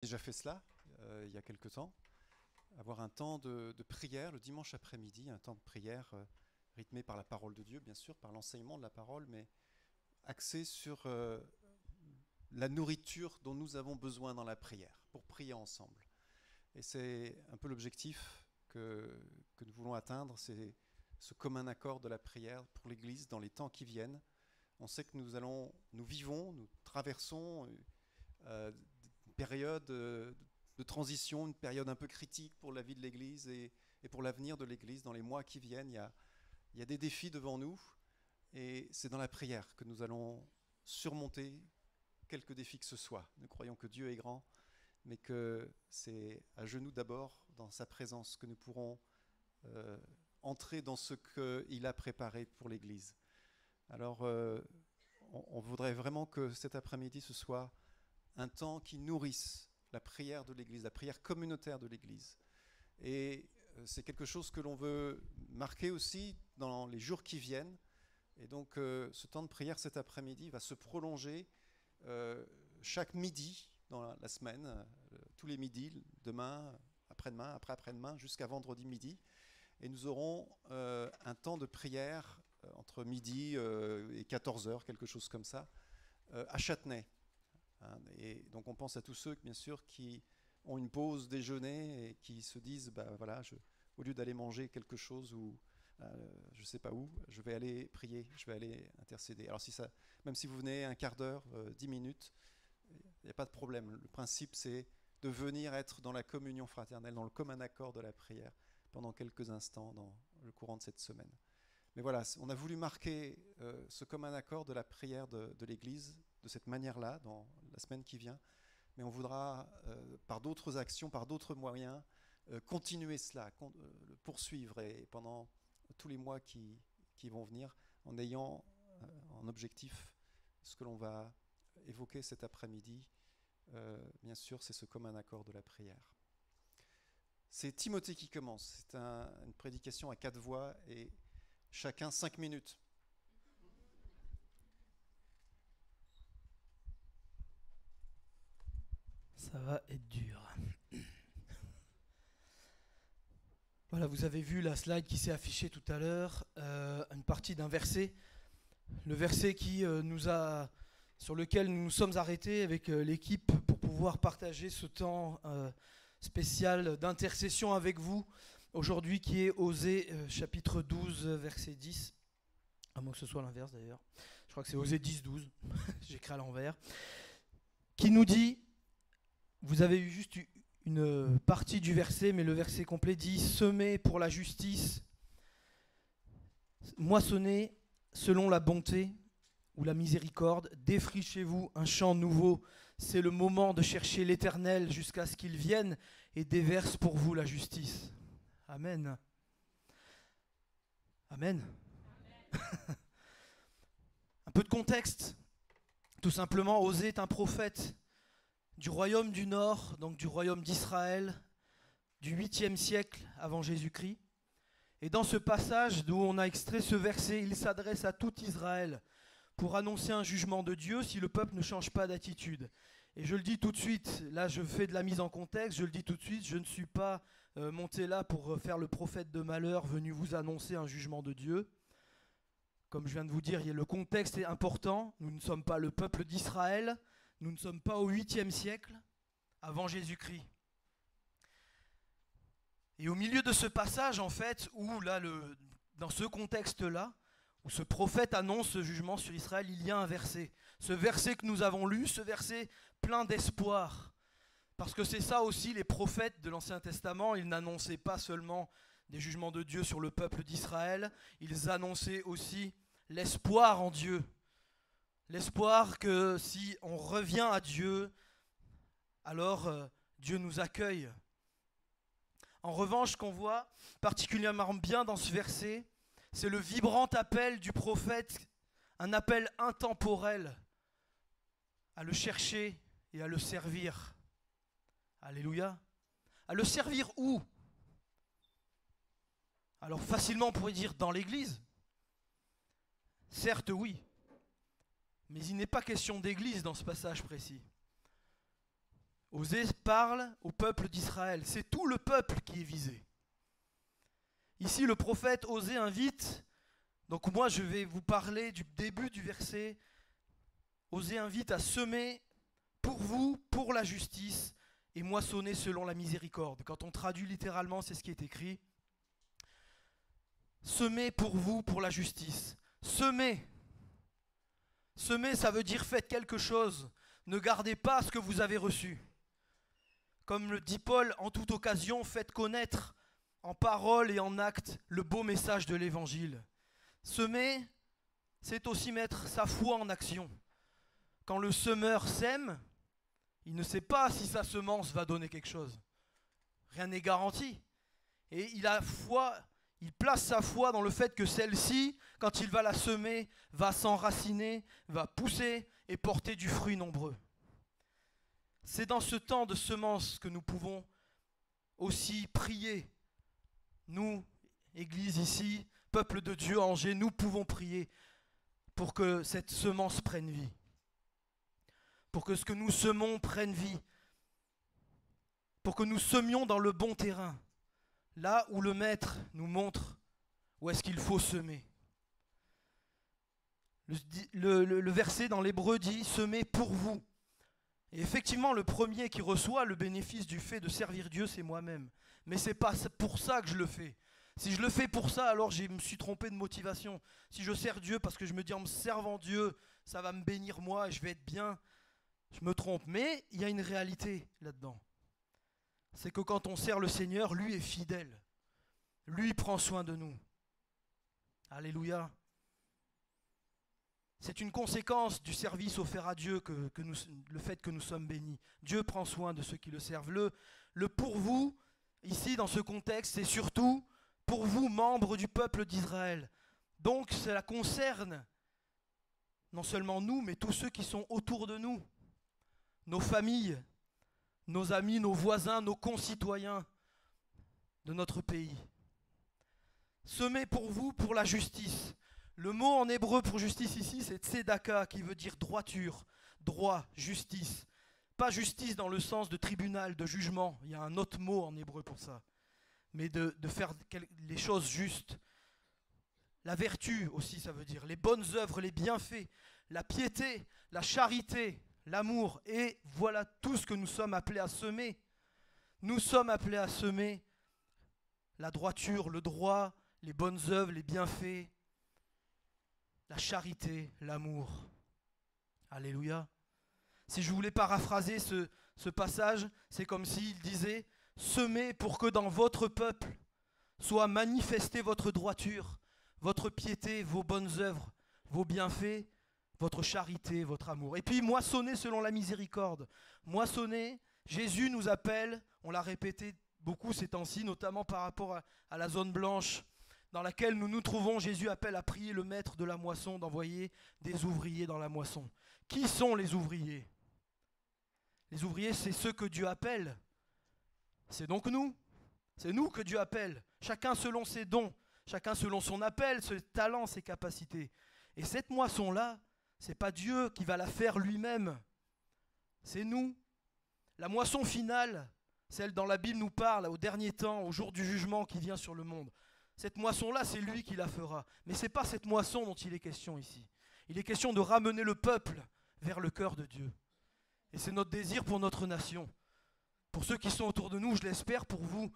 déjà fait cela il y a quelque temps, avoir un temps de prière le dimanche après-midi, un temps de prière rythmé par la parole de Dieu, bien sûr, par l'enseignement de la parole, mais axé sur la nourriture dont nous avons besoin dans la prière, pour prier ensemble. Et c'est un peu l'objectif que nous voulons atteindre, c'est ce commun accord de la prière pour l'Église dans les temps qui viennent. On sait que nous traversons une période de transition, une période un peu critique pour la vie de l'Église et pour l'avenir de l'Église. Dans les mois qui viennent, il y a des défis devant nous et c'est dans la prière que nous allons surmonter quelques défis que ce soit. Nous croyons que Dieu est grand, mais que c'est à genoux d'abord, dans sa présence, que nous pourrons entrer dans ce qu'il a préparé pour l'Église. Alors, on voudrait vraiment que cet après-midi, ce soit un temps qui nourrisse la prière de l'Église, la prière communautaire de l'Église. Et c'est quelque chose que l'on veut marquer aussi dans les jours qui viennent. Et donc, ce temps de prière cet après-midi va se prolonger chaque midi dans la semaine, tous les midis, demain, après-demain, après-après-demain, jusqu'à vendredi midi. Et nous aurons un temps de prière entre midi et 14h, quelque chose comme ça, à Châtenay. Et donc on pense à tous ceux, bien sûr, qui ont une pause déjeuner et qui se disent, bah, voilà, au lieu d'aller manger quelque chose ou je ne sais pas où, je vais aller prier, je vais aller intercéder. Alors même si vous venez un quart d'heure, 10 minutes, il n'y a pas de problème. Le principe, c'est de venir être dans la communion fraternelle, dans le commun accord de la prière, pendant quelques instants dans le courant de cette semaine. Mais voilà, on a voulu marquer ce commun accord de la prière de l'Église de cette manière-là, dans la semaine qui vient. Mais on voudra, par d'autres actions, par d'autres moyens, continuer cela, le poursuivre et pendant tous les mois qui vont venir, en ayant en objectif ce que l'on va évoquer cet après-midi. Bien sûr, c'est ce commun accord de la prière. C'est Timothée qui commence. C'est une prédication à 4 voix et chacun 5 minutes. Ça va être dur. Voilà, vous avez vu la slide qui s'est affichée tout à l'heure, une partie d'un verset. Le verset sur lequel nous nous sommes arrêtés avec l'équipe pour pouvoir partager ce temps spécial d'intercession avec vous aujourd'hui, qui est Osée chapitre 12 verset 10, à moins que ce soit l'inverse d'ailleurs, je crois que c'est Osée 10 12, j'écris à l'envers, qui nous dit, vous avez eu juste une partie du verset, mais le verset complet dit: semez pour la justice, moissonnez selon la bonté ou la miséricorde, défrichez-vous un champ nouveau. C'est le moment de chercher l'Éternel jusqu'à ce qu'il vienne et déverse pour vous la justice. Amen. Amen. Un peu de contexte. Tout simplement, Osée est un prophète du royaume du Nord, donc du royaume d'Israël, du 8e siècle avant Jésus-Christ. Et dans ce passage d'où on a extrait ce verset, il s'adresse à tout Israël pour annoncer un jugement de Dieu si le peuple ne change pas d'attitude. Et je le dis tout de suite, là je fais de la mise en contexte, je le dis tout de suite, je ne suis pas monté là pour faire le prophète de malheur venu vous annoncer un jugement de Dieu. Comme je viens de vous dire, le contexte est important, nous ne sommes pas le peuple d'Israël, nous ne sommes pas au 8e siècle avant Jésus-Christ. Et au milieu de ce passage, en fait, où là, dans ce contexte-là, où ce prophète annonce ce jugement sur Israël, il y a un verset. Ce verset que nous avons lu, ce verset plein d'espoir. Parce que c'est ça aussi, les prophètes de l'Ancien Testament, ils n'annonçaient pas seulement des jugements de Dieu sur le peuple d'Israël, ils annonçaient aussi l'espoir en Dieu. L'espoir que si on revient à Dieu, alors Dieu nous accueille. En revanche, ce qu'on voit particulièrement bien dans ce verset, c'est le vibrant appel du prophète, un appel intemporel à le chercher et à le servir. Alléluia. À le servir où? Alors facilement on pourrait dire dans l'église. Certes oui, mais il n'est pas question d'église dans ce passage précis. Osée parle au peuple d'Israël. C'est tout le peuple qui est visé. Ici, le prophète Osée invite, donc moi je vais vous parler du début du verset. Osée invite à semer pour vous, pour la justice, et moissonner selon la miséricorde. Quand on traduit littéralement, c'est ce qui est écrit. Semez pour vous, pour la justice. Semez. Semer, ça veut dire faites quelque chose. Ne gardez pas ce que vous avez reçu. Comme le dit Paul, en toute occasion, faites connaître en parole et en acte le beau message de l'évangile. Semer, c'est aussi mettre sa foi en action. Quand le semeur sème, il ne sait pas si sa semence va donner quelque chose. Rien n'est garanti. Et il place sa foi dans le fait que celle-ci, quand il va la semer, va s'enraciner, va pousser et porter du fruit nombreux. C'est dans ce temps de semence que nous pouvons aussi prier. Nous, Église ici, peuple de Dieu à Angers, nous pouvons prier pour que cette semence prenne vie. Pour que ce que nous semons prenne vie. Pour que nous semions dans le bon terrain. Là où le Maître nous montre où est-ce qu'il faut semer. Le verset dans l'hébreu dit « Semez pour vous ». Et effectivement, le premier qui reçoit le bénéfice du fait de servir Dieu, c'est moi-même. Mais ce n'est pas pour ça que je le fais. Si je le fais pour ça, alors je me suis trompé de motivation. Si je sers Dieu parce que je me dis en me servant Dieu, ça va me bénir moi et je vais être bien, je me trompe. Mais il y a une réalité là-dedans. C'est que quand on sert le Seigneur, lui est fidèle. Lui prend soin de nous. Alléluia. C'est une conséquence du service offert à Dieu le fait que nous sommes bénis. Dieu prend soin de ceux qui le servent. Le pour vous, ici dans ce contexte, c'est surtout pour vous, membres du peuple d'Israël. Donc cela concerne non seulement nous, mais tous ceux qui sont autour de nous. Nos familles, nos amis, nos voisins, nos concitoyens de notre pays. Semez pour vous, pour la justice. Le mot en hébreu pour justice ici, c'est tzedaka, qui veut dire droiture, droit, justice. Pas justice dans le sens de tribunal, de jugement. Il y a un autre mot en hébreu pour ça. Mais de faire les choses justes. La vertu aussi, ça veut dire les bonnes œuvres, les bienfaits, la piété, la charité, l'amour. Et voilà tout ce que nous sommes appelés à semer. Nous sommes appelés à semer la droiture, le droit, les bonnes œuvres, les bienfaits, la charité, l'amour. Alléluia. Si je voulais paraphraser ce passage, c'est comme s'il disait « Semez pour que dans votre peuple soit manifestée votre droiture, votre piété, vos bonnes œuvres, vos bienfaits, votre charité, votre amour. » Et puis moissonnez selon la miséricorde. Moissonnez, Jésus nous appelle, on l'a répété beaucoup ces temps-ci, notamment par rapport à la zone blanche dans laquelle nous nous trouvons. Jésus appelle à prier le maître de la moisson d'envoyer des ouvriers dans la moisson. Qui sont les ouvriers ? Les ouvriers, c'est ceux que Dieu appelle. C'est donc nous. C'est nous que Dieu appelle. Chacun selon ses dons, chacun selon son appel, ses talents, ses capacités. Et cette moisson-là, c'est pas Dieu qui va la faire lui-même. C'est nous. La moisson finale, celle dont la Bible nous parle au dernier temps, au jour du jugement qui vient sur le monde. Cette moisson-là, c'est lui qui la fera. Mais ce n'est pas cette moisson dont il est question ici. Il est question de ramener le peuple vers le cœur de Dieu. Et c'est notre désir pour notre nation. Pour ceux qui sont autour de nous, je l'espère pour vous,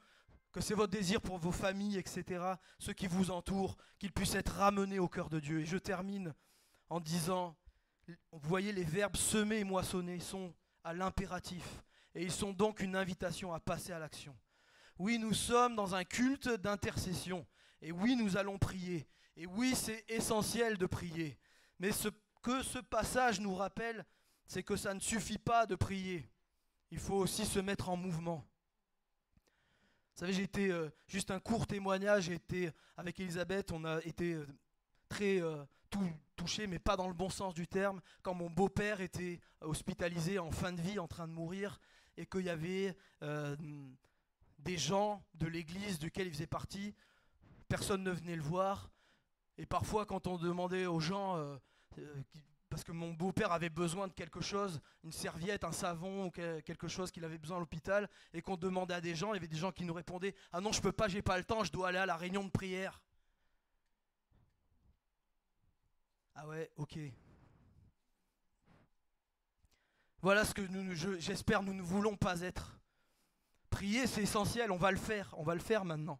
que c'est votre désir pour vos familles, etc., ceux qui vous entourent, qu'ils puissent être ramenés au cœur de Dieu. Et je termine en disant, vous voyez, les verbes semer et moissonner sont à l'impératif. Et ils sont donc une invitation à passer à l'action. Oui, nous sommes dans un culte d'intercession. Et oui, nous allons prier. Et oui, c'est essentiel de prier. Mais ce que ce passage nous rappelle, c'est que ça ne suffit pas de prier. Il faut aussi se mettre en mouvement. Vous savez, j'ai été, juste un court témoignage, j'ai été avec Elisabeth, on a été très touchés, mais pas dans le bon sens du terme, quand mon beau-père était hospitalisé en fin de vie, en train de mourir, et qu'il y avait des gens de l'église duquel il faisait partie, personne ne venait le voir, et parfois quand on demandait aux gens parce que mon beau-père avait besoin de quelque chose, une serviette, un savon, ou quelque chose qu'il avait besoin à l'hôpital, et qu'on demandait à des gens, il y avait des gens qui nous répondaient « Ah non, je peux pas, j'ai pas le temps, je dois aller à la réunion de prière. » Ah ouais, ok. Voilà ce que j'espère nous ne voulons pas être. Prier, c'est essentiel, on va le faire maintenant.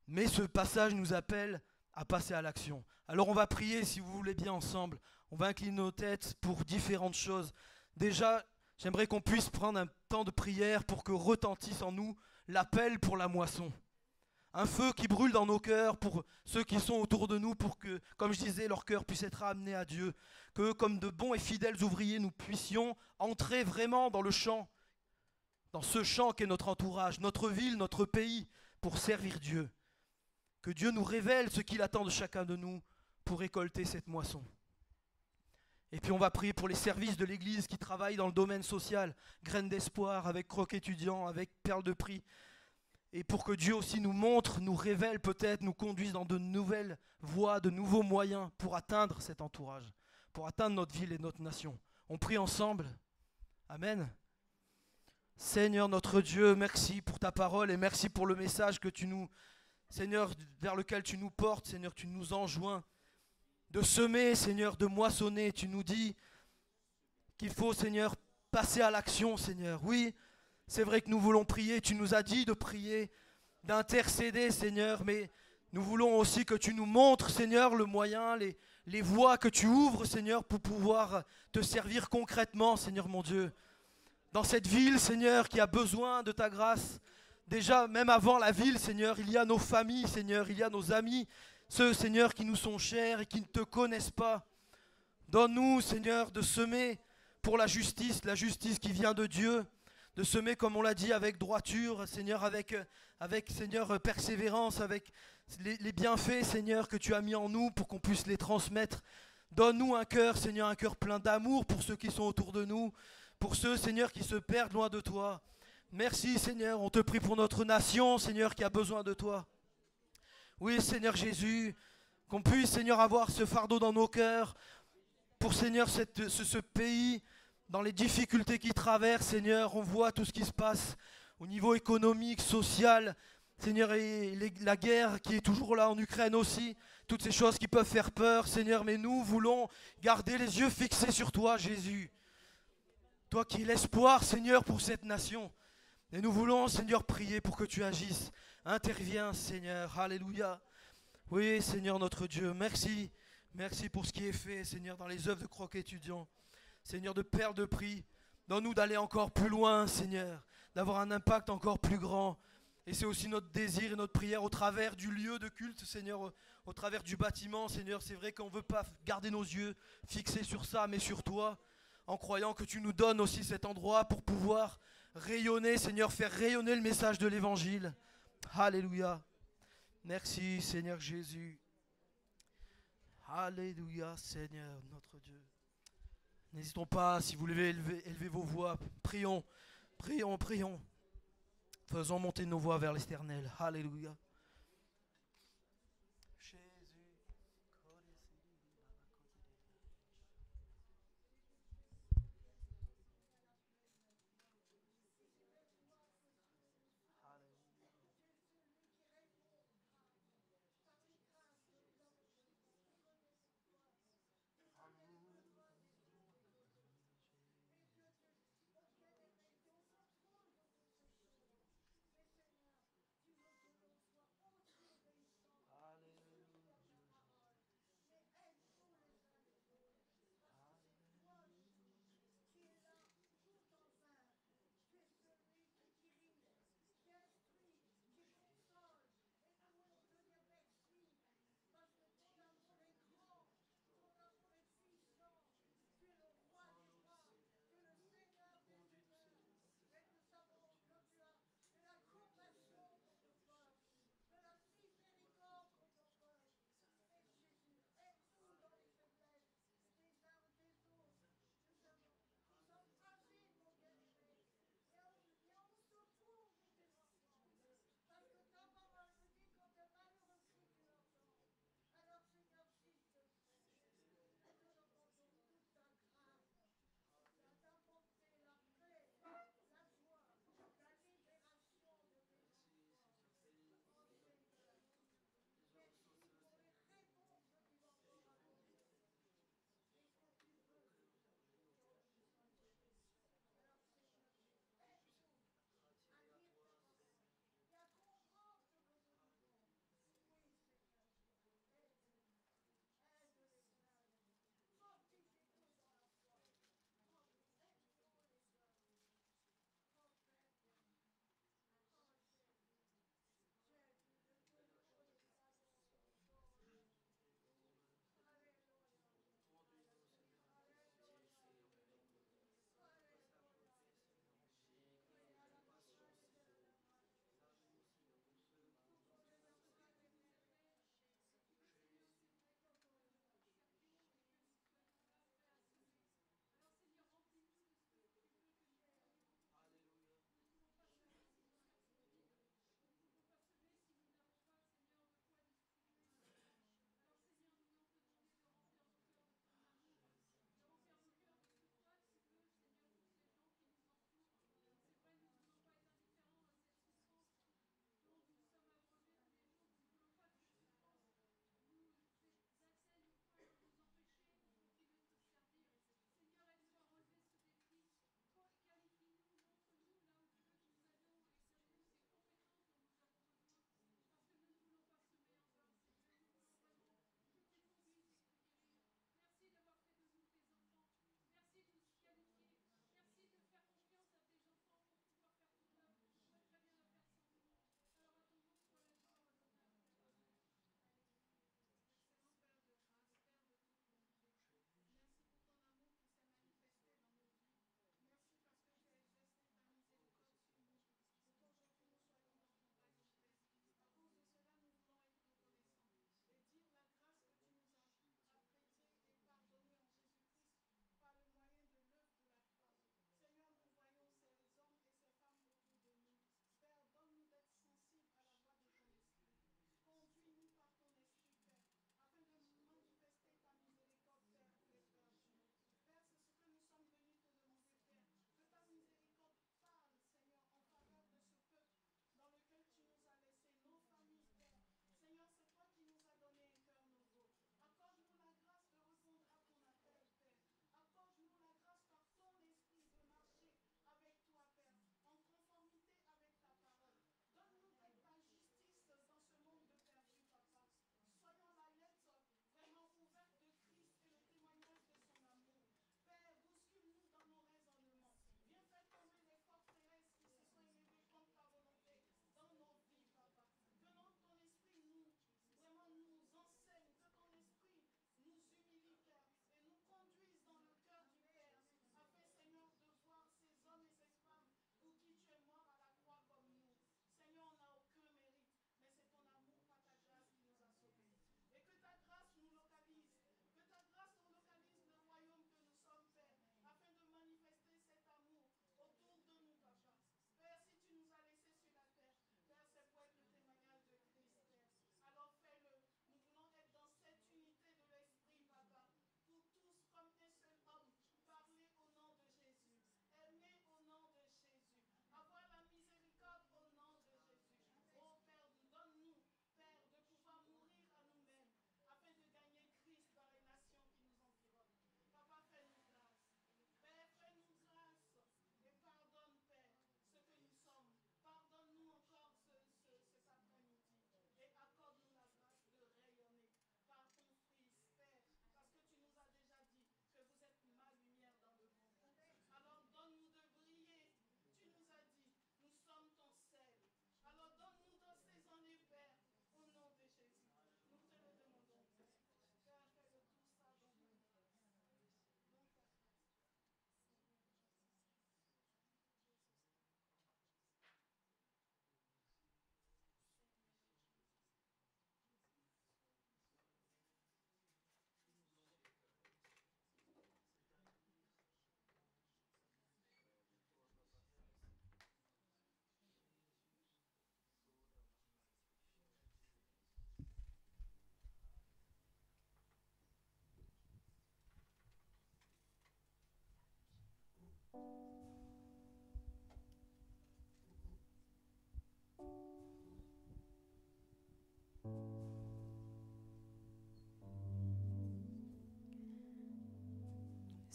Mais ce passage nous appelle à passer à l'action. Alors on va prier, si vous voulez bien, ensemble. On va incliner nos têtes pour différentes choses. Déjà, j'aimerais qu'on puisse prendre un temps de prière pour que retentisse en nous l'appel pour la moisson. Un feu qui brûle dans nos cœurs pour ceux qui sont autour de nous, pour que, comme je disais, leur cœur puisse être amené à Dieu. Que, comme de bons et fidèles ouvriers, nous puissions entrer vraiment dans le champ, dans ce champ qu'est notre entourage, notre ville, notre pays, pour servir Dieu. Que Dieu nous révèle ce qu'il attend de chacun de nous pour récolter cette moisson. Et puis on va prier pour les services de l'Église qui travaillent dans le domaine social, Graines d'espoir, avec Croc étudiant, avec Perle de prix. Et pour que Dieu aussi nous montre, nous révèle peut-être, nous conduise dans de nouvelles voies, de nouveaux moyens pour atteindre cet entourage, pour atteindre notre ville et notre nation. On prie ensemble. Amen. Seigneur notre Dieu, merci pour ta parole et merci pour le message que tu nous, Seigneur, vers lequel tu nous portes, Seigneur, tu nous enjoins de semer, Seigneur, de moissonner. Tu nous dis qu'il faut, Seigneur, passer à l'action, Seigneur. Oui, c'est vrai que nous voulons prier, tu nous as dit de prier, d'intercéder, Seigneur, mais nous voulons aussi que tu nous montres, Seigneur, le moyen, les voies que tu ouvres, Seigneur, pour pouvoir te servir concrètement, Seigneur mon Dieu. Dans cette ville, Seigneur, qui a besoin de ta grâce, déjà, même avant la ville, Seigneur, il y a nos familles, Seigneur, il y a nos amis, ceux, Seigneur, qui nous sont chers et qui ne te connaissent pas. Donne-nous, Seigneur, de semer pour la justice qui vient de Dieu, de semer, comme on l'a dit, avec droiture, Seigneur, avec Seigneur, persévérance, avec les bienfaits, Seigneur, que tu as mis en nous pour qu'on puisse les transmettre. Donne-nous un cœur, Seigneur, un cœur plein d'amour pour ceux qui sont autour de nous, pour ceux, Seigneur, qui se perdent loin de toi. Merci, Seigneur, on te prie pour notre nation, Seigneur, qui a besoin de toi. Oui, Seigneur Jésus, qu'on puisse, Seigneur, avoir ce fardeau dans nos cœurs, pour, Seigneur, ce pays, dans les difficultés qu'il traverse, Seigneur, on voit tout ce qui se passe au niveau économique, social, Seigneur, et la guerre qui est toujours là en Ukraine aussi, toutes ces choses qui peuvent faire peur, Seigneur, mais nous voulons garder les yeux fixés sur toi, Jésus. Toi qui es l'espoir, Seigneur, pour cette nation. Et nous voulons, Seigneur, prier pour que tu agisses. Interviens, Seigneur. Alléluia. Oui, Seigneur notre Dieu, merci. Merci pour ce qui est fait, Seigneur, dans les œuvres de Croc étudiant. Seigneur, de Perle de prix. Donne-nous d'aller encore plus loin, Seigneur. D'avoir un impact encore plus grand. Et c'est aussi notre désir et notre prière au travers du lieu de culte, Seigneur, au travers du bâtiment, Seigneur. C'est vrai qu'on ne veut pas garder nos yeux fixés sur ça, mais sur toi, en croyant que tu nous donnes aussi cet endroit pour pouvoir rayonner, Seigneur, faire rayonner le message de l'Évangile. Alléluia. Merci, Seigneur Jésus. Alléluia, Seigneur, notre Dieu. N'hésitons pas, si vous voulez élever vos voix. Prions, prions, prions. Faisons monter nos voix vers l'Éternel. Alléluia.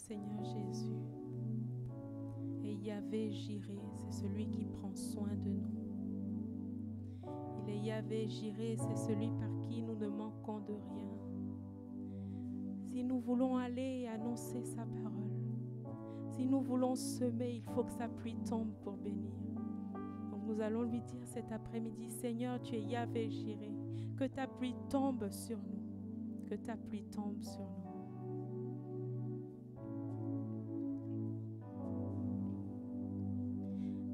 Seigneur Jésus. Et Yahvé Jiré, c'est celui qui prend soin de nous. Il est Yahvé Jiré, c'est celui par qui nous ne manquons de rien. Si nous voulons aller et annoncer sa parole, si nous voulons semer, il faut que sa pluie tombe pour bénir. Donc nous allons lui dire cet après-midi, Seigneur, tu es Yahvé Jiré, que ta pluie tombe sur nous, que ta pluie tombe sur nous.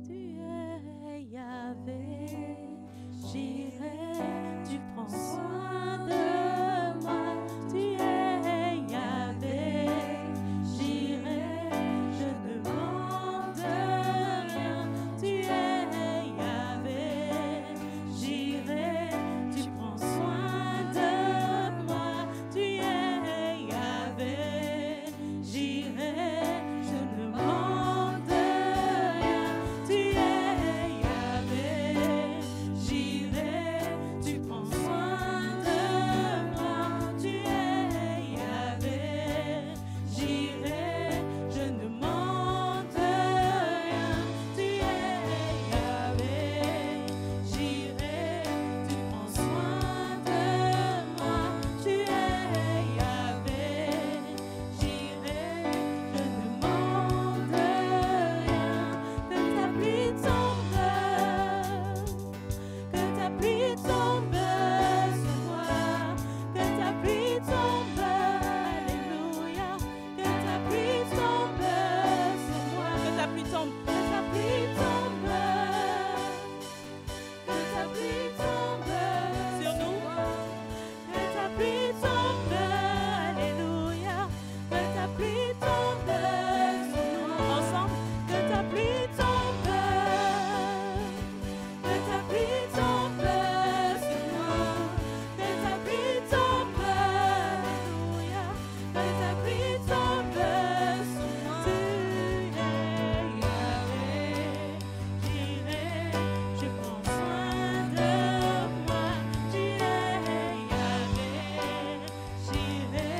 Tu es Yahvé Jiré, tu prends soin de moi, tu es Yahvé Jiré, je ne demande rien, tu es Yahvé Jiré, tu prends soin de moi, tu es Yahvé Jiré, je ne demande rien, tu es Yahvé Jiré, tu prends soin de moi, tu es Yahvé Jiré, je ne demande rien, tu es Yahvé Jiré, tu prends soin de moi, tu es Yahvé Jiré, je ne demande rien, que ta pluie tombe, que ta pluie tombe sur moi, que ta pluie tombe, alléluia, que ta pluie tombe sur moi, que ta pluie tombe, que ta pluie tombe, que ta pluie tombe sur nous, que ta pluie tombe, alléluia, que ta pluie tombe sur nous, ensemble, que ta pluie tombe, que ta pluie tombe sur moi, que ta pluie tombe, alléluia, que ta pluie tombe sur moi. Tu es Yahvé Jiré, je prends soin de moi, tu es Yahvé Jiré,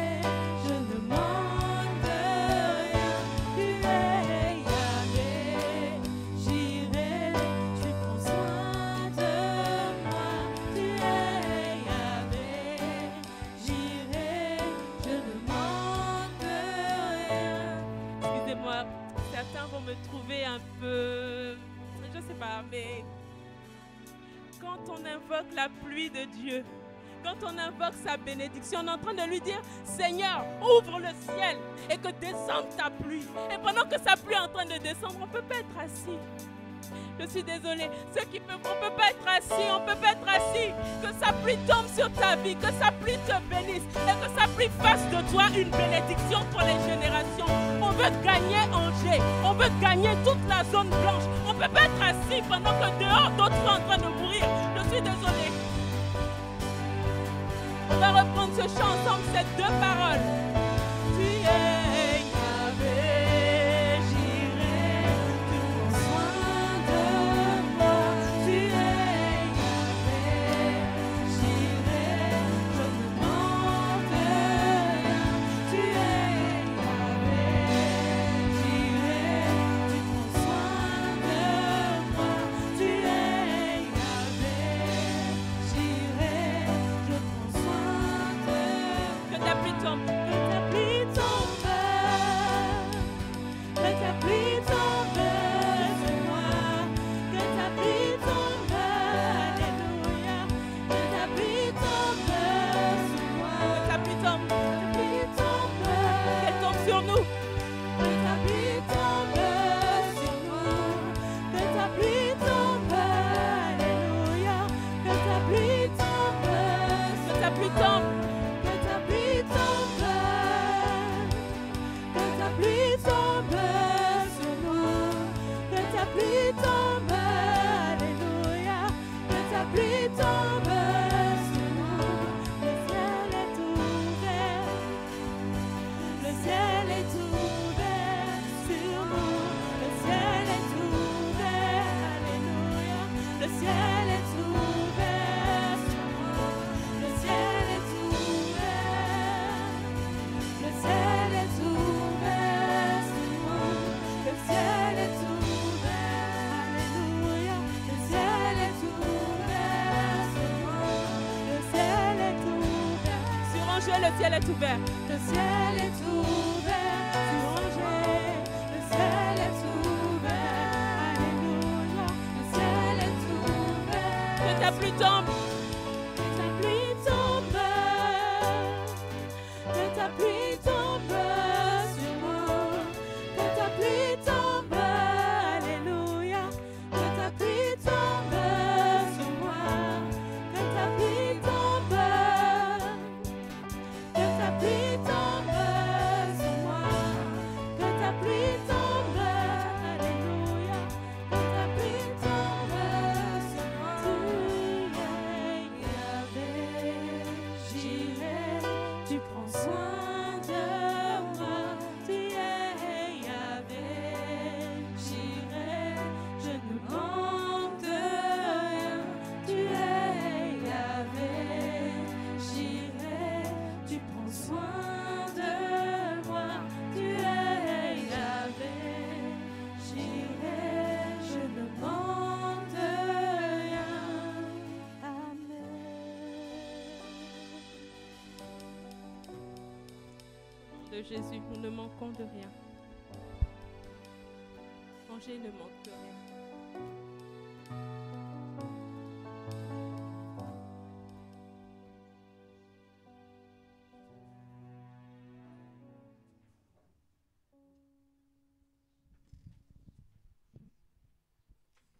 je ne demande rien, tu es Yahvé Jiré, tu prends soin de moi, tu es Yahvé Jiré, je ne demande rien. Excusez-moi, certains vont me trouver un peu, je sais pas, mais quand on invoque la pluie de Dieu, quand on invoque sa bénédiction, on est en train de lui dire, Seigneur, ouvre le ciel et que descende ta pluie. Et pendant que sa pluie est en train de descendre, on ne peut pas être assis. Je suis désolée, ceux qui peuvent, on ne peut pas être assis, on ne peut pas être assis. Que sa pluie tombe sur ta vie, que sa pluie te bénisse et que sa pluie fasse de toi une bénédiction pour les générations. On veut gagner Angers, on veut gagner toute la zone blanche. On ne peut pas être assis pendant que dehors d'autres sont en train de mourir. Je suis désolée. On va reprendre ce chant ensemble, ces deux paroles. Tu es Yahvé Jiré, tu prends soin de moi. Tu es Yahvé Jiré, je ne demande rien. Tu es Yahvé Jiré, tu prends soin de moi. Tu es Yahvé Jiré, je prends soin de. Que ta pluie tombe, que ta pluie tombe, que ta pluie tombe sur moi, que ta pluie tombe, alléluia, que ta pluie tombe sur moi, que ta pluie tombe, qu'elle tombe sur nous, que ta pluie tombe sur nous, que ta pluie tombe, alléluia, que ta pluie tombe, que ta pluie tombe. Que ta pluie tombe, que ta pluie tombe sur nous, que ta pluie tombe, alléluia, que ta pluie tombe sur nous. Le ciel est ouvert, le ciel est ouvert sur nous, le ciel est ouvert, alléluia, le ciel est ouvert sur nous, le ciel est ouvert. Le ciel est ouvert. ciel est ouvert. Le ciel est ouvert sur Angers. Le ciel est ouvert. Alléluia. Le ciel est ouvert. Que ta pluie tombe. Que ta pluie tombe. Que ta pluie tombe sur moi. Que ta pluie tombe. Alléluia. Que ta pluie tombe sur moi. Que ta pluie tombe. Que ta pluie tombe sur moi. Que ta pluie tombe. Alléluia. Que ta pluie tombe sur moi. Tu es Yahvé, Jireh, tu prends soin de moi. Tu es Yahvé, Jireh, je ne manque de rien. Tu es Yahvé, Jireh, tu prends soin de moi. Tu es Yahvé, Jireh, je ne manque de rien. Amen. Au nom de Jésus, nous ne manquons de rien. Angers ne manque de rien.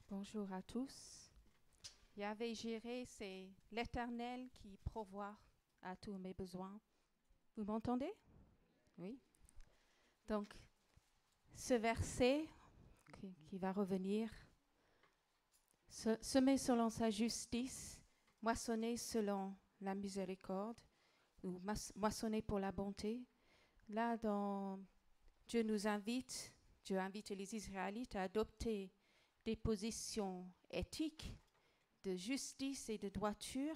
Bonjour à tous. Yahvé Jireh, c'est l'Éternel qui pourvoit à tous mes besoins. Vous m'entendez? Oui. Donc, ce verset qui va revenir, semer selon sa justice, moissonner selon la miséricorde, ou moissonner pour la bonté. Là, Dieu invite les Israélites à adopter des positions éthiques de justice et de droiture,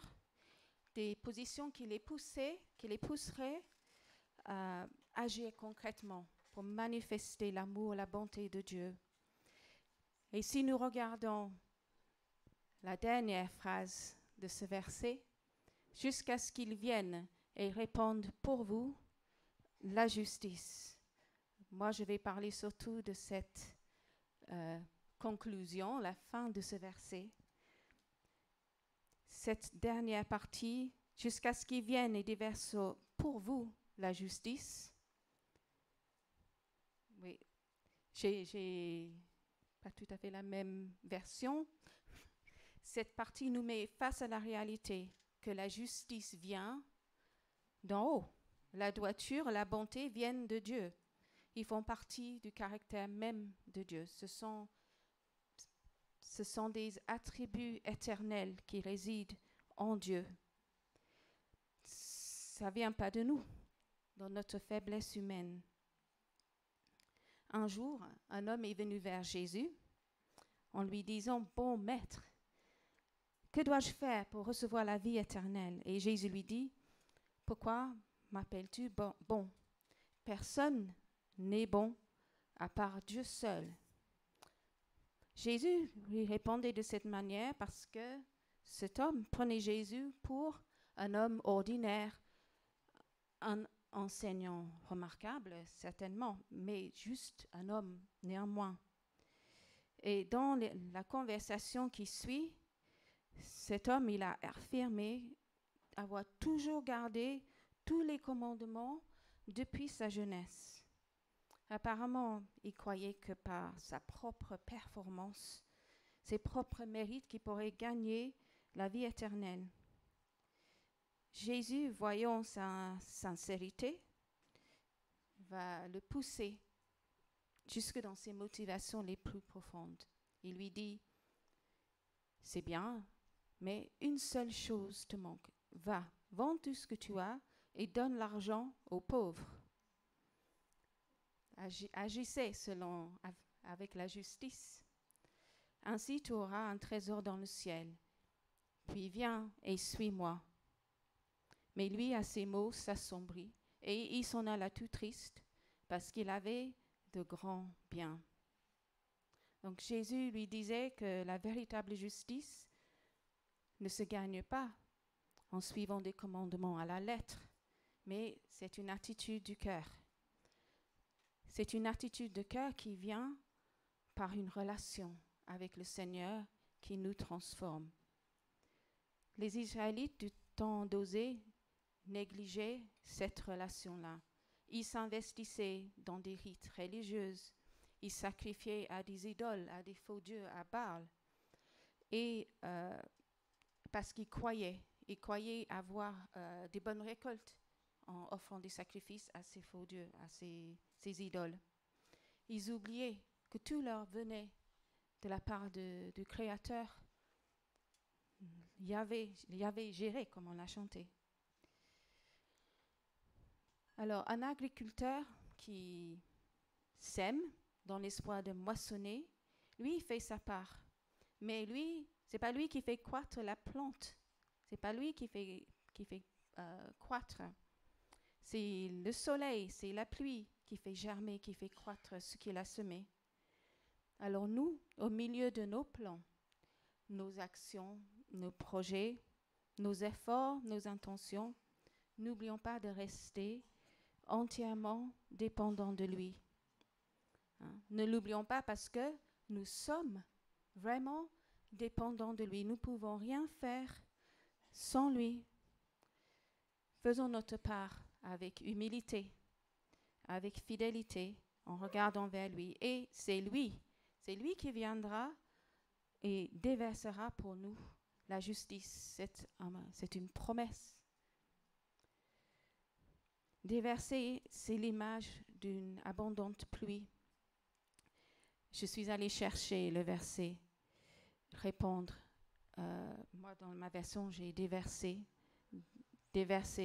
des positions qui les pousseraient à agir concrètement pour manifester l'amour, la bonté de Dieu. Et si nous regardons la dernière phrase de ce verset, jusqu'à ce qu'ils viennent et répandent pour vous la justice. Moi, je vais parler surtout de cette conclusion, la fin de ce verset. Cette dernière partie, jusqu'à ce qu'ils viennent et déversent pour vous la justice. Oui, j'ai pas tout à fait la même version. Cette partie nous met face à la réalité que la justice vient d'en haut. La droiture, la bonté viennent de Dieu. Ils font partie du caractère même de Dieu. Ce sont des attributs éternels qui résident en Dieu. Ça ne vient pas de nous, dans notre faiblesse humaine. Un jour, un homme est venu vers Jésus en lui disant « Bon maître, que dois-je faire pour recevoir la vie éternelle ?» Et Jésus lui dit « Pourquoi m'appelles-tu bon? Personne n'est bon à part Dieu seul. » Jésus lui répondait de cette manière parce que cet homme prenait Jésus pour un homme ordinaire, un enseignant remarquable, certainement, mais juste un homme néanmoins. Et dans la conversation qui suit, cet homme, il a affirmé avoir toujours gardé tous les commandements depuis sa jeunesse. Apparemment, il croyait que par sa propre performance, ses propres mérites, qu'il pourrait gagner la vie éternelle. Jésus, voyant sa sincérité, va le pousser jusque dans ses motivations les plus profondes. Il lui dit, c'est bien, mais une seule chose te manque. Va, vends tout ce que tu as et donne l'argent aux pauvres. Agissez avec la justice. Ainsi tu auras un trésor dans le ciel. Puis viens et suis-moi. Mais lui, à ces mots, s'assombrit et il s'en alla tout triste parce qu'il avait de grands biens. Donc Jésus lui disait que la véritable justice ne se gagne pas en suivant des commandements à la lettre, mais c'est une attitude du cœur. C'est une attitude de cœur qui vient par une relation avec le Seigneur qui nous transforme. Les Israélites du temps d'Osée négligeaient cette relation-là. Ils s'investissaient dans des rites religieux. Ils sacrifiaient à des idoles, à des faux dieux, à Baal. Et parce qu'ils croyaient avoir des bonnes récoltes en offrant des sacrifices à ces faux dieux, à ces idoles. Ils oubliaient que tout leur venait de la part du Créateur. Yahvé géré, comme on l'a chanté. Alors, un agriculteur qui sème dans l'espoir de moissonner, lui, il fait sa part. Mais lui, c'est pas lui qui fait croître la plante. C'est pas lui qui fait croître. C'est le soleil, c'est la pluie qui fait germer, qui fait croître ce qu'il a semé. Alors nous, au milieu de nos plans, nos actions, nos projets, nos efforts, nos intentions, n'oublions pas de rester entièrement dépendants de lui. Ne l'oublions pas parce que nous sommes vraiment dépendants de lui. Nous ne pouvons rien faire sans lui. Faisons notre part avec humilité, avec fidélité, en regardant vers lui. Et c'est lui qui viendra et déversera pour nous la justice. C'est une promesse. Déverser, c'est l'image d'une abondante pluie. Je suis allée chercher le verset, répondre. Moi, dans ma version, j'ai déverser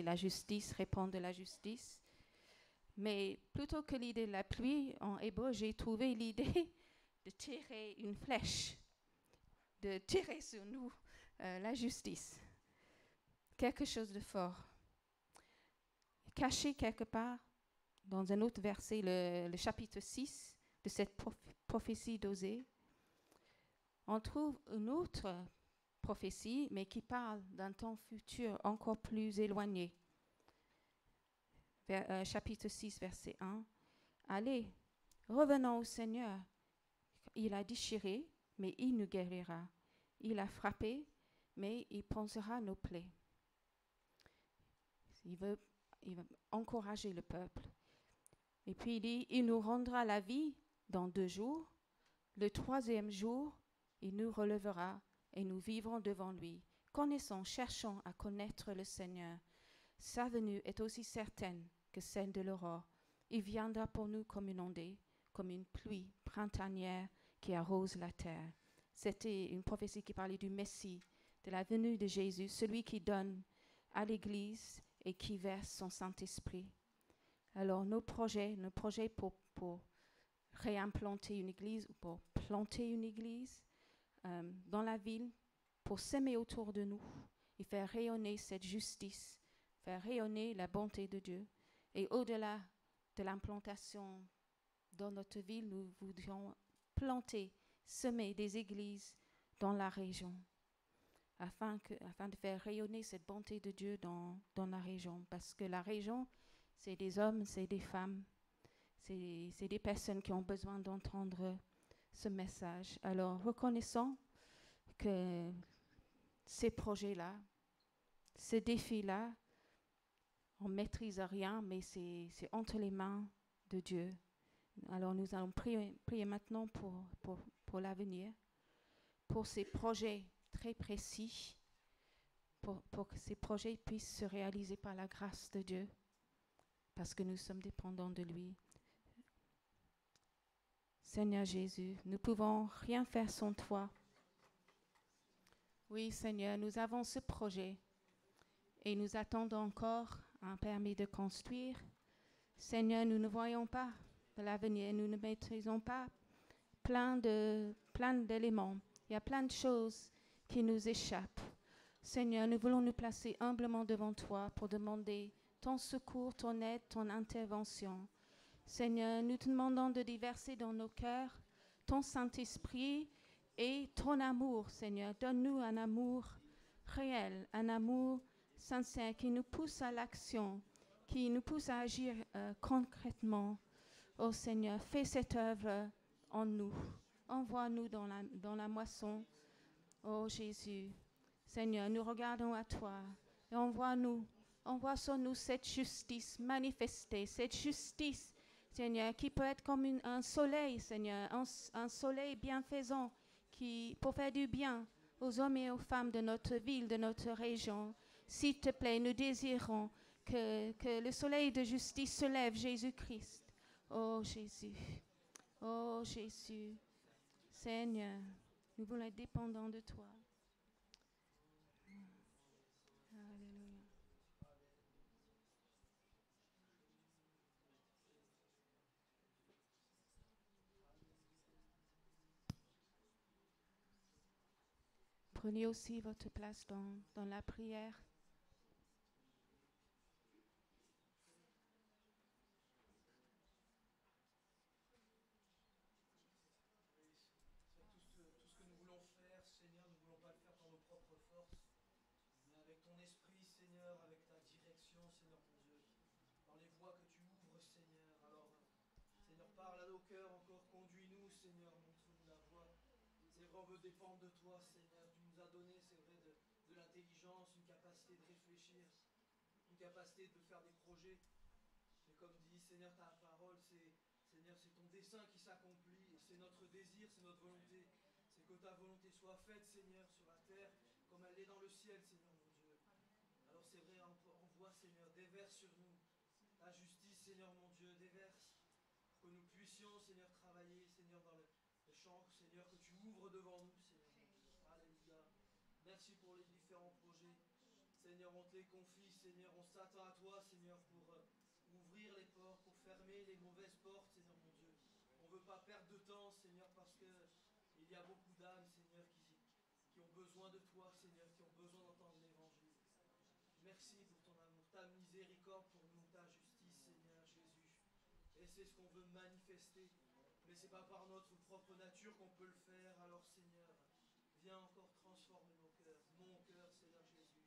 la justice, répondre de la justice. Mais plutôt que l'idée de la pluie, en hébreu, j'ai trouvé l'idée de tirer une flèche, de tirer sur nous la justice. Quelque chose de fort. Caché quelque part dans un autre verset, le chapitre 6 de cette prophétie d'Osée, on trouve une autre prophétie, mais qui parle d'un temps futur encore plus éloigné. Chapitre 6, verset 1. Allez, revenons au Seigneur. Il a déchiré, mais il nous guérira. Il a frappé, mais il pansera nos plaies. Il veut encourager le peuple. Et puis il dit, il nous rendra la vie dans 2 jours. Le 3e jour, il nous relèvera et nous vivrons devant lui. Connaissons, cherchons à connaître le Seigneur. Sa venue est aussi certaine que celle de l'aurore. Il viendra pour nous comme une ondée, comme une pluie printanière qui arrose la terre. C'était une prophétie qui parlait du Messie, de la venue de Jésus, celui qui donne à l'Église et qui verse son Saint-Esprit. Alors nos projets pour réimplanter une église ou pour planter une église dans la ville, pour s'aimer autour de nous et faire rayonner cette justice, faire rayonner la bonté de Dieu. Et au-delà de l'implantation dans notre ville, nous voudrions planter, semer des églises dans la région, afin de faire rayonner cette bonté de Dieu dans la région. Parce que la région, c'est des hommes, c'est des femmes, c'est des personnes qui ont besoin d'entendre ce message. Alors, reconnaissons que ces projets-là, ces défis-là, on ne maîtrise rien, mais c'est entre les mains de Dieu. Alors, nous allons prier maintenant pour l'avenir, pour ces projets très précis, pour que ces projets puissent se réaliser par la grâce de Dieu, parce que nous sommes dépendants de lui. Seigneur Jésus, nous ne pouvons rien faire sans toi. Oui, Seigneur, nous avons ce projet et nous attendons encore un permis de construire. Seigneur, nous ne voyons pas de l'avenir, nous ne maîtrisons pas plein d'éléments. Il y a plein de choses qui nous échappent. Seigneur, nous voulons nous placer humblement devant toi pour demander ton secours, ton aide, ton intervention. Seigneur, nous te demandons de déverser dans nos cœurs ton Saint-Esprit et ton amour, Seigneur. Donne-nous un amour réel, un amour sincère qui nous pousse à l'action, qui nous pousse à agir concrètement. Oh Seigneur, fais cette œuvre en nous. Envoie-nous dans la moisson. Oh Jésus, Seigneur, nous regardons à toi et envoie sur nous cette justice manifestée, cette justice, Seigneur, qui peut être comme un soleil, Seigneur, un soleil bienfaisant pour faire du bien aux hommes et aux femmes de notre ville, de notre région. S'il te plaît, nous désirons que le soleil de justice se lève, Jésus-Christ. Oh Jésus, Seigneur, nous voulons être dépendants de toi. Alléluia. Prenez aussi votre place dans la prière. Tout ce que nous voulons faire, Seigneur, nous ne voulons pas le faire par nos propres forces, mais avec ton esprit, Seigneur, avec ta direction, Seigneur mon Dieu, dans les voies que tu ouvres, Seigneur. Alors, Seigneur, parle à nos cœurs encore, conduis-nous, Seigneur, montre-nous la voie. C'est vrai, on veut dépendre de toi, Seigneur. Tu nous as donné, c'est vrai, de l'intelligence, une capacité de réfléchir, une capacité de faire des projets. Mais comme dit, Seigneur, ta parole, Seigneur, c'est ton dessein qui s'accomplit, et c'est notre désir, c'est notre volonté. C'est que ta volonté soit faite, Seigneur, sur la terre, comme elle est dans le ciel, Seigneur mon Dieu. Alors c'est vrai, envoie, Seigneur, déverse sur nous ta justice, Seigneur mon Dieu, déverse, pour que nous puissions, Seigneur, travailler, Seigneur, dans le champ, Seigneur, que tu ouvres devant nous, Seigneur mon Dieu. Alléluia. Merci pour les différents projets. Seigneur, on te les confie, Seigneur, on s'attend à toi, Seigneur, pour ouvrir les portes, pour fermer les mauvaises portes, Seigneur mon Dieu. On ne veut pas perdre de temps, Seigneur, parce qu'il y a beaucoup d'âmes, Seigneur, qui ont besoin de toi, Seigneur, qui ont besoin d'entendre l'évangile. Merci pour ton amour, ta miséricorde pour nous, ta justice, Seigneur Jésus. Et c'est ce qu'on veut manifester. Mais ce n'est pas par notre propre nature qu'on peut le faire. Alors, Seigneur, viens encore transformer nos cœurs, mon cœur, Seigneur Jésus.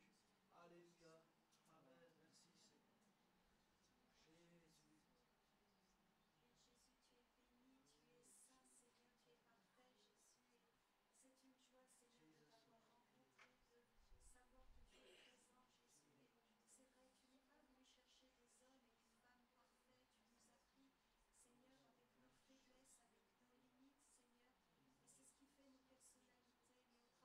Alléluia. Amen. Merci, Seigneur. Jésus. Jésus, tu es béni, tu es saint, Seigneur, tu es parfait, Jésus. C'est une joie, Seigneur, de t'avoir rencontré, de savoir que tu es présent, Jésus. C'est vrai, tu n'es pas venu chercher des hommes et des femmes parfaits, tu nous as pris, Seigneur, avec nos faiblesses, avec nos limites, Seigneur. Et c'est ce qui fait nos personnalités. Mais au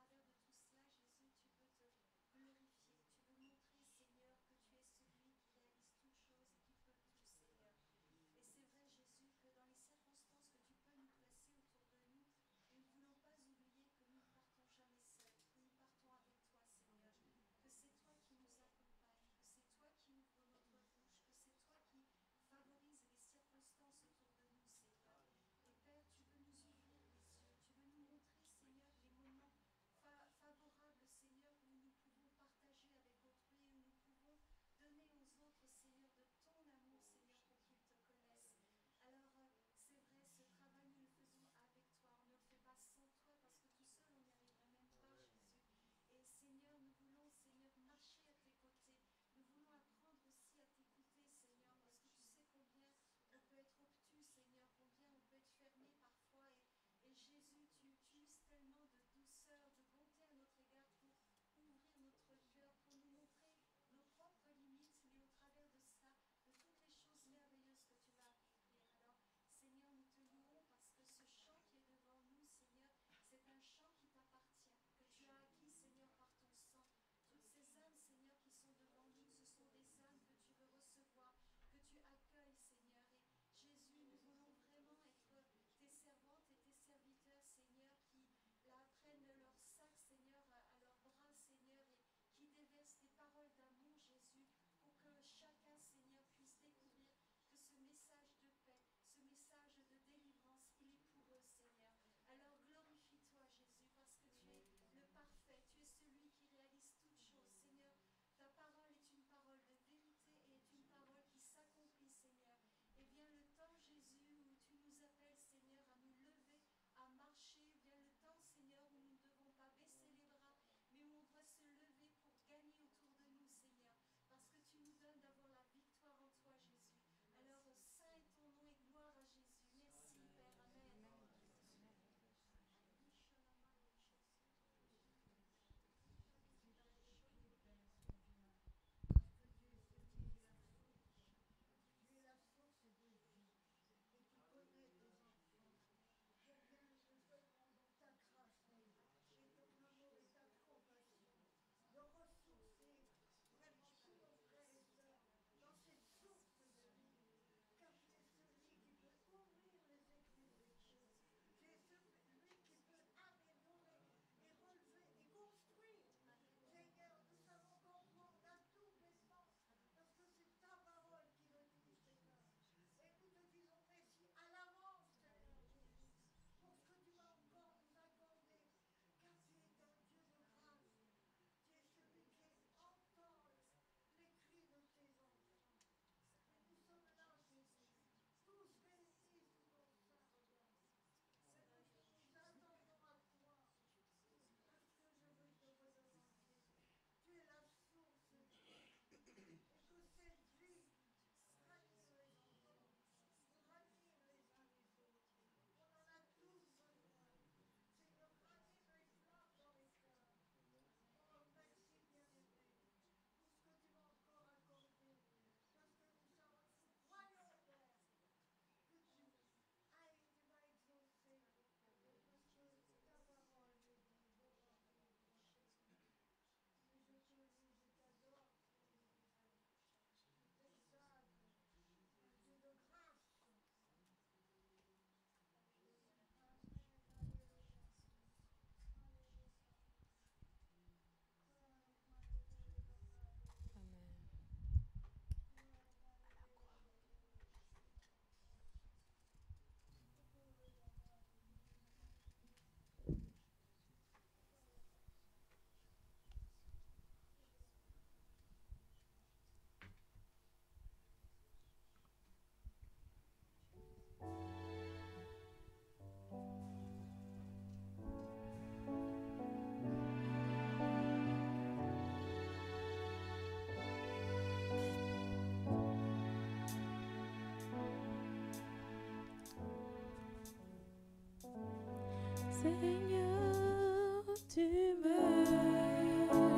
Seigneur, tu me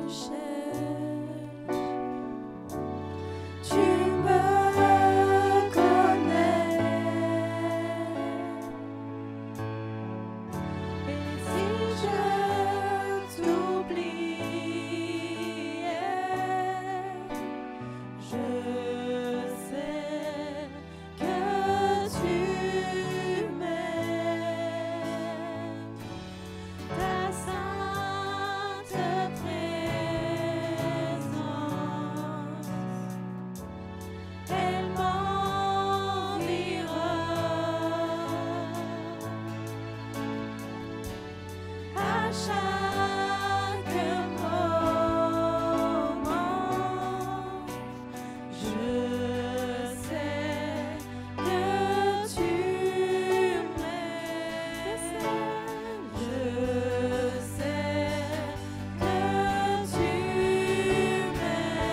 cherches, tu me connais. Et si je t'oubliais, je sais que tu m'aimes. Ta sainte présence, elle m'environne. À chaque moment, je sais que tu m'aimes. Je sais que tu m'aimes.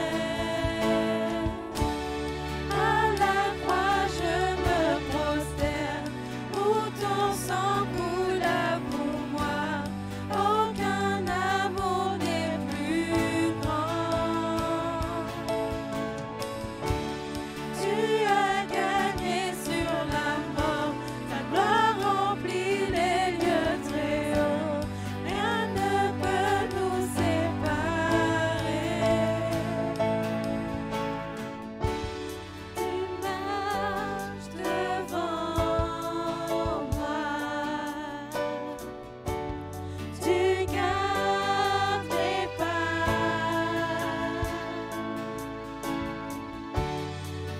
À la croix je me prosterne, où ton sang coula pour moi. Aucun amour n'est plus grand. Tu as gagné sur la mort, ta gloire remplit les lieux très hauts. Rien ne peut nous séparer. Tu marches devant moi, tu gardes mes pas.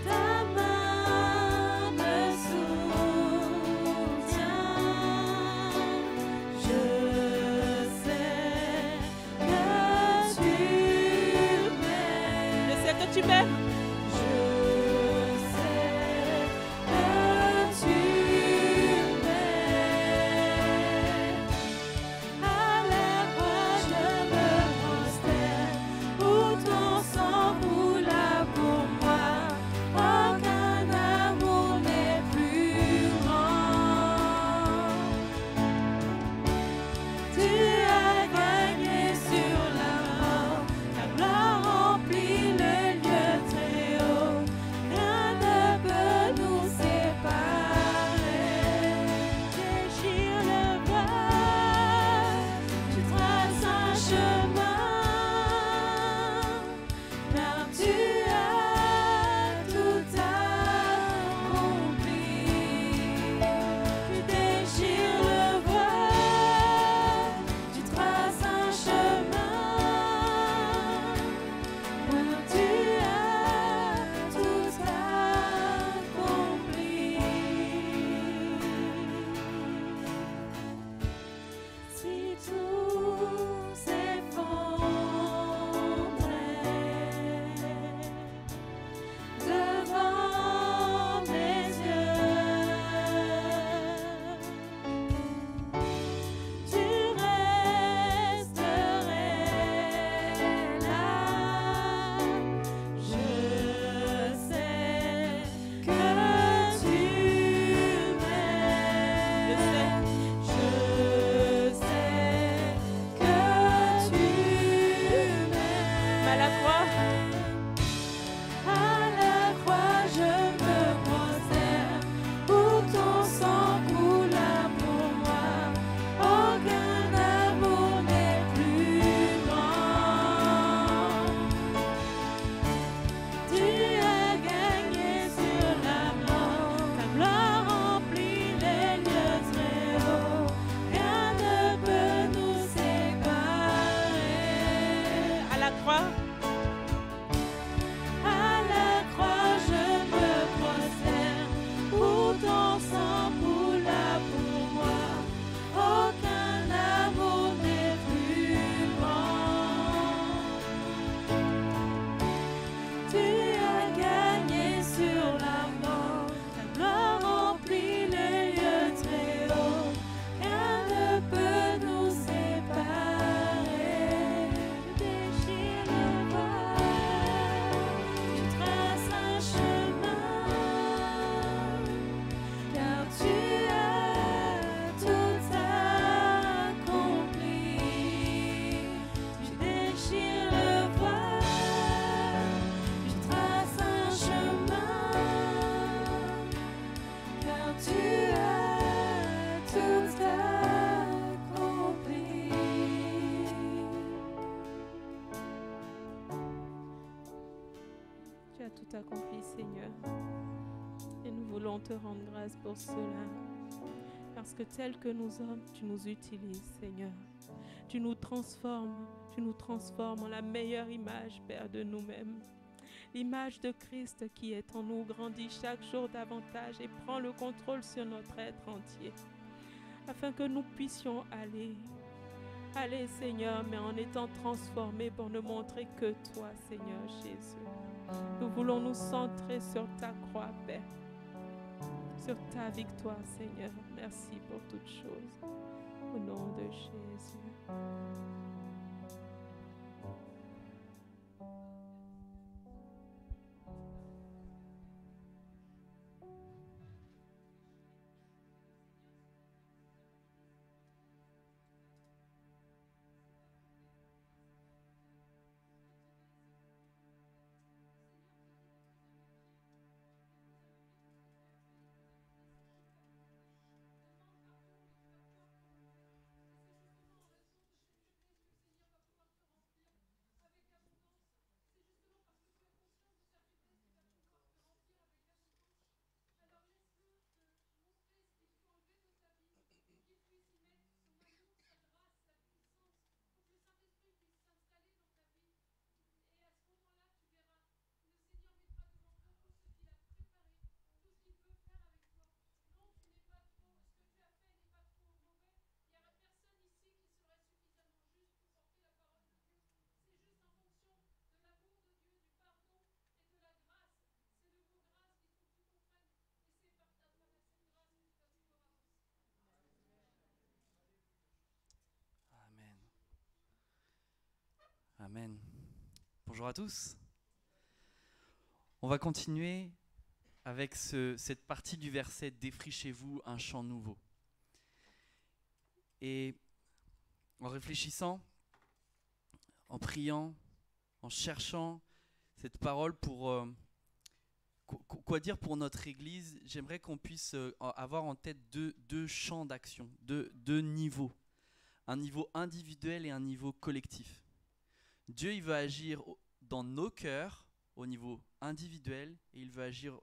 Ta main me soutient. Je sais que tu m'aimes. Je sais que tu m'aimes. Je sais que tu m'aimes. À la croix je me prosterne, où ton sang coula pour moi. Aucun amour n'est plus grand. Tu as gagné sur la mort, ta gloire remplit le lieu très tout accompli, Seigneur. Et nous voulons te rendre grâce pour cela. Parce que tel que nous sommes, tu nous utilises, Seigneur. Tu nous transformes en la meilleure image, Père, de nous-mêmes. L'image de Christ qui est en nous grandit chaque jour davantage et prend le contrôle sur notre être entier. Afin que nous puissions aller, Seigneur, mais en étant transformés pour ne montrer que toi, Seigneur Jésus. Nous voulons nous centrer sur ta croix, Père. Sur ta victoire, Seigneur. Merci pour toutes choses. Au nom de Jésus. Amen. Amen. Bonjour à tous. On va continuer avec cette partie du verset « Défrichez-vous un champ nouveau ». Et en réfléchissant, en priant, en cherchant cette parole pour quoi dire pour notre Église, j'aimerais qu'on puisse avoir en tête deux champs d'action, deux niveaux. Un niveau individuel et un niveau collectif. Dieu, il veut agir dans nos cœurs au niveau individuel et il veut agir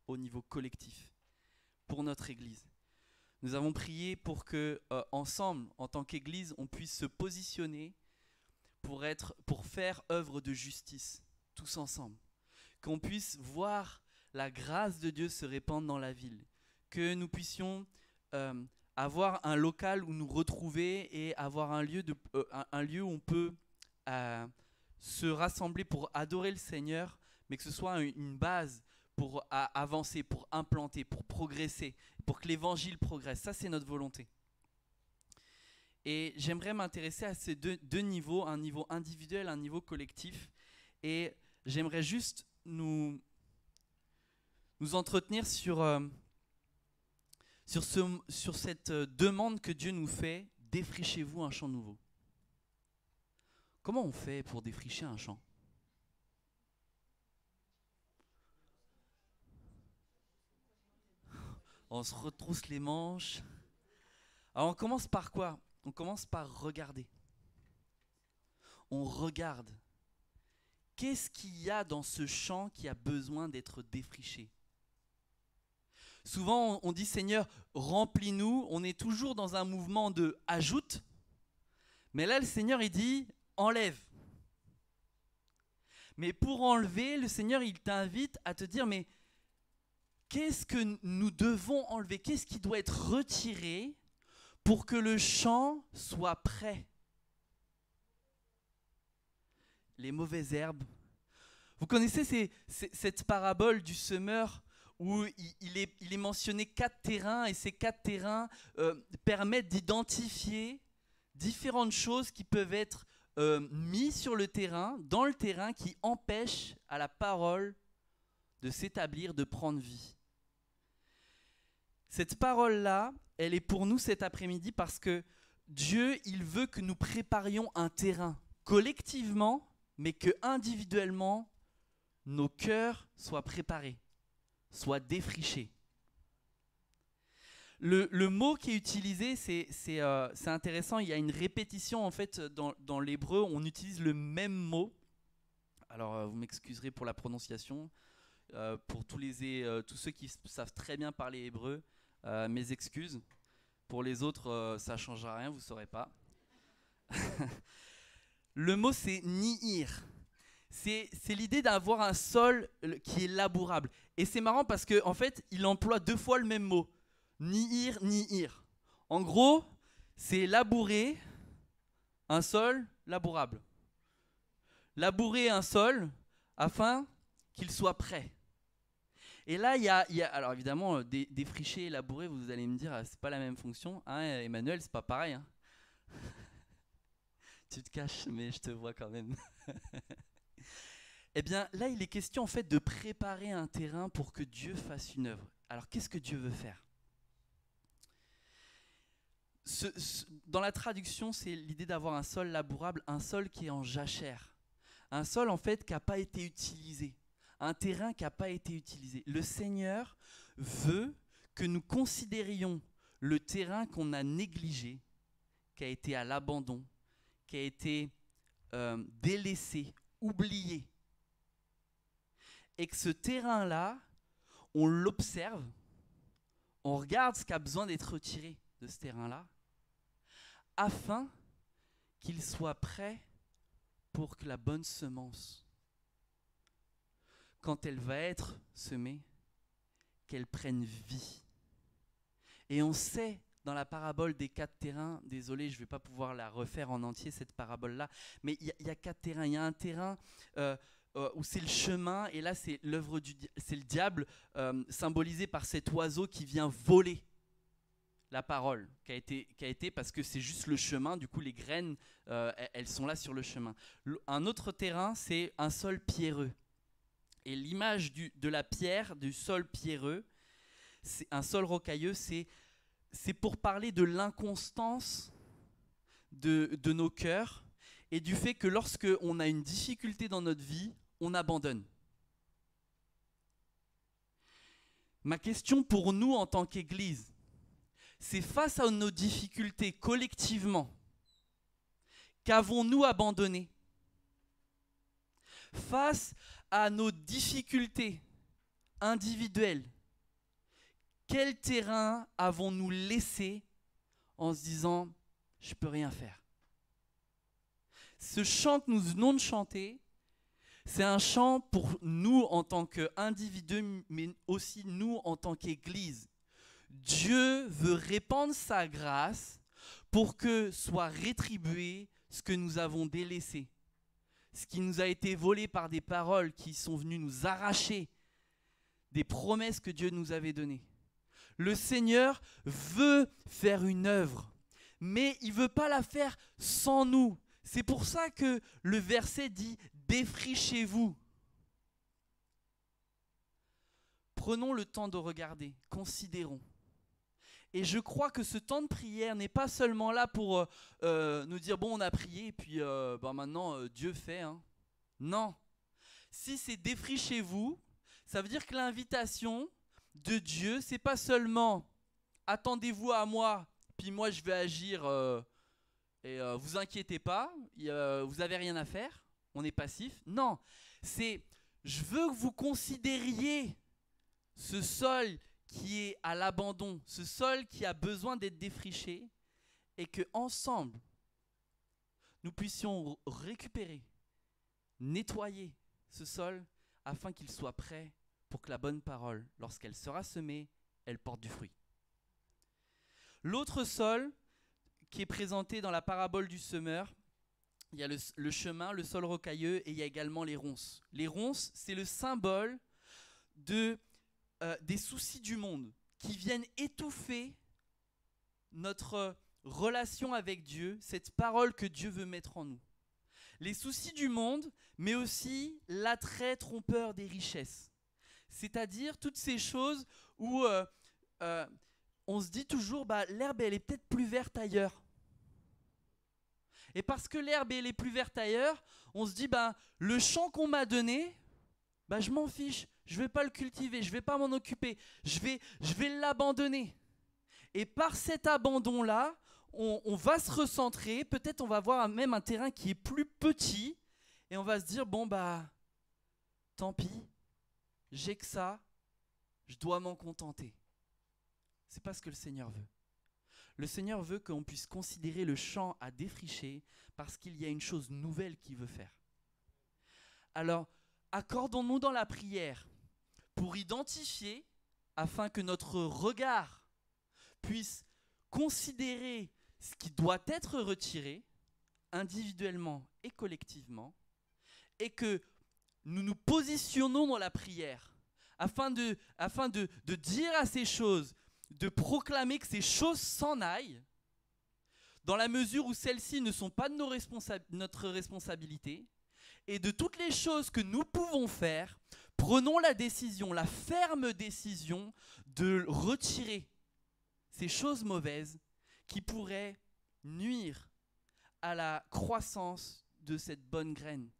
au niveau collectif pour notre Église. Nous avons prié pour que, ensemble, en tant qu'Église, on puisse se positionner pour faire œuvre de justice, tous ensemble. Qu'on puisse voir la grâce de Dieu se répandre dans la ville. Que nous puissions avoir un local où nous retrouver et avoir un lieu où on peut se rassembler pour adorer le Seigneur, mais que ce soit une base pour avancer, pour implanter, pour progresser, pour que l'évangile progresse. Ça, c'est notre volonté. Et j'aimerais m'intéresser à ces deux niveaux, un niveau individuel, un niveau collectif. Et j'aimerais juste nous entretenir sur cette demande que Dieu nous fait, défrichez-vous un champ nouveau. Comment on fait pour défricher un champ ? On se retrousse les manches. Alors on commence par quoi ? On commence par regarder. On regarde. Qu'est-ce qu'il y a dans ce champ qui a besoin d'être défriché ? Souvent, on dit « Seigneur, remplis-nous ». On est toujours dans un mouvement de « ajoute ». Mais là, le Seigneur, il dit « enlève ». Mais pour enlever, le Seigneur, il t'invite à te dire « mais qu'est-ce que nous devons enlever ? Qu'est-ce qui doit être retiré pour que le champ soit prêt ?» Les mauvaises herbes. Vous connaissez cette parabole du semeur où il est mentionné 4 terrains et ces 4 terrains permettent d'identifier différentes choses qui peuvent être mises sur le terrain, dans le terrain, qui empêchent à la parole de s'établir, de prendre vie. Cette parole-là, elle est pour nous cet après-midi parce que Dieu, il veut que nous préparions un terrain collectivement, mais que individuellement, nos cœurs soient préparés, soient défrichés. Le mot qui est utilisé, c'est intéressant, il y a une répétition en fait dans l'hébreu, on utilise le même mot. Alors vous m'excuserez pour la prononciation, pour tous ceux qui savent très bien parler hébreu, mes excuses. Pour les autres, ça ne changera rien, vous ne saurez pas. Le mot, c'est ni'ir. C'est l'idée d'avoir un sol qui est labourable. Et c'est marrant parce qu'en fait, il emploie 2 fois le même mot. Ni'ir, ni'ir. En gros, c'est labourer un sol labourable. Labourer un sol afin qu'il soit prêt. Et là, il y a alors évidemment, défricher et labourer, vous allez me dire, c'est pas la même fonction. Hein, Emmanuel, c'est pas pareil. Hein. Tu te caches, mais je te vois quand même. Eh bien, là, il est question en fait de préparer un terrain pour que Dieu fasse une œuvre. Alors, qu'est-ce que Dieu veut faire ? Dans la traduction, c'est l'idée d'avoir un sol labourable, un sol qui est en jachère. Un sol en fait qui n'a pas été utilisé. Un terrain qui n'a pas été utilisé. Le Seigneur veut que nous considérions le terrain qu'on a négligé, qui a été à l'abandon, qui a été délaissé, oublié. Et que ce terrain-là, on l'observe, on regarde ce qui a besoin d'être retiré de ce terrain-là, afin qu'il soit prêt pour que la bonne semence, quand elle va être semée, qu'elle prenne vie. Et on sait dans la parabole des 4 terrains, désolé, je ne vais pas pouvoir la refaire en entier cette parabole-là, mais il y a 4 terrains. Il y a un terrain où c'est le chemin, et là c'est c'est le diable symbolisé par cet oiseau qui vient voler la parole, qui a été parce que c'est juste le chemin, du coup les graines, elles sont là sur le chemin. Un autre terrain, c'est un sol pierreux. Et l'image de la pierre, du sol pierreux, c'est un sol rocailleux, c'est pour parler de l'inconstance de nos cœurs et du fait que lorsque on a une difficulté dans notre vie, on abandonne. Ma question pour nous en tant qu'Église, c'est face à nos difficultés collectivement, qu'avons-nous abandonné ? Face à nos difficultés individuelles, quel terrain avons-nous laissé en se disant « je ne peux rien faire ». Ce chant que nous venons de chanter, c'est un chant pour nous en tant qu'individus, mais aussi nous en tant qu'Église. Dieu veut répandre sa grâce pour que soit rétribué ce que nous avons délaissé, ce qui nous a été volé par des paroles qui sont venues nous arracher des promesses que Dieu nous avait données. Le Seigneur veut faire une œuvre, mais il ne veut pas la faire sans nous. C'est pour ça que le verset dit « défrichez-vous ». Prenons le temps de regarder, considérons. Et je crois que ce temps de prière n'est pas seulement là pour nous dire « bon, on a prié et puis maintenant Dieu fait hein. ». Non. Si c'est « défrichez-vous », ça veut dire que l'invitation de Dieu, c'est pas seulement « attendez-vous à moi, puis moi je vais agir et vous inquiétez pas, vous n'avez rien à faire, on est passif ». Non, c'est « je veux que vous considériez ce sol qui est à l'abandon, ce sol qui a besoin d'être défriché, et que ensemble nous puissions récupérer, nettoyer ce sol afin qu'il soit prêt pour que la bonne parole, lorsqu'elle sera semée, elle porte du fruit. L'autre sol qui est présenté dans la parabole du semeur, il y a le chemin, le sol rocailleux, et il y a également les ronces. Les ronces, c'est le symbole des soucis du monde qui viennent étouffer notre relation avec Dieu, cette parole que Dieu veut mettre en nous. Les soucis du monde, mais aussi l'attrait trompeur des richesses. C'est-à-dire toutes ces choses où on se dit toujours l'herbe elle est peut-être plus verte ailleurs. Et parce que l'herbe elle est plus verte ailleurs, on se dit le champ qu'on m'a donné, je m'en fiche, je ne vais pas le cultiver, je ne vais pas m'en occuper, je vais l'abandonner. Et par cet abandon-là, on va se recentrer, peut-être on va voir même un terrain qui est plus petit, et on va se dire tant pis, j'ai que ça, je dois m'en contenter. C'est pas ce que le Seigneur veut. Le Seigneur veut qu'on puisse considérer le champ à défricher parce qu'il y a une chose nouvelle qu'il veut faire. Alors, accordons-nous dans la prière pour identifier, afin que notre regard puisse considérer ce qui doit être retiré, individuellement et collectivement, et que nous nous positionnons dans la prière afin de dire à ces choses, de proclamer que ces choses s'en aillent, dans la mesure où celles-ci ne sont pas de notre responsabilité, et de toutes les choses que nous pouvons faire, prenons la décision, la ferme décision de retirer ces choses mauvaises qui pourraient nuire à la croissance de cette bonne graine,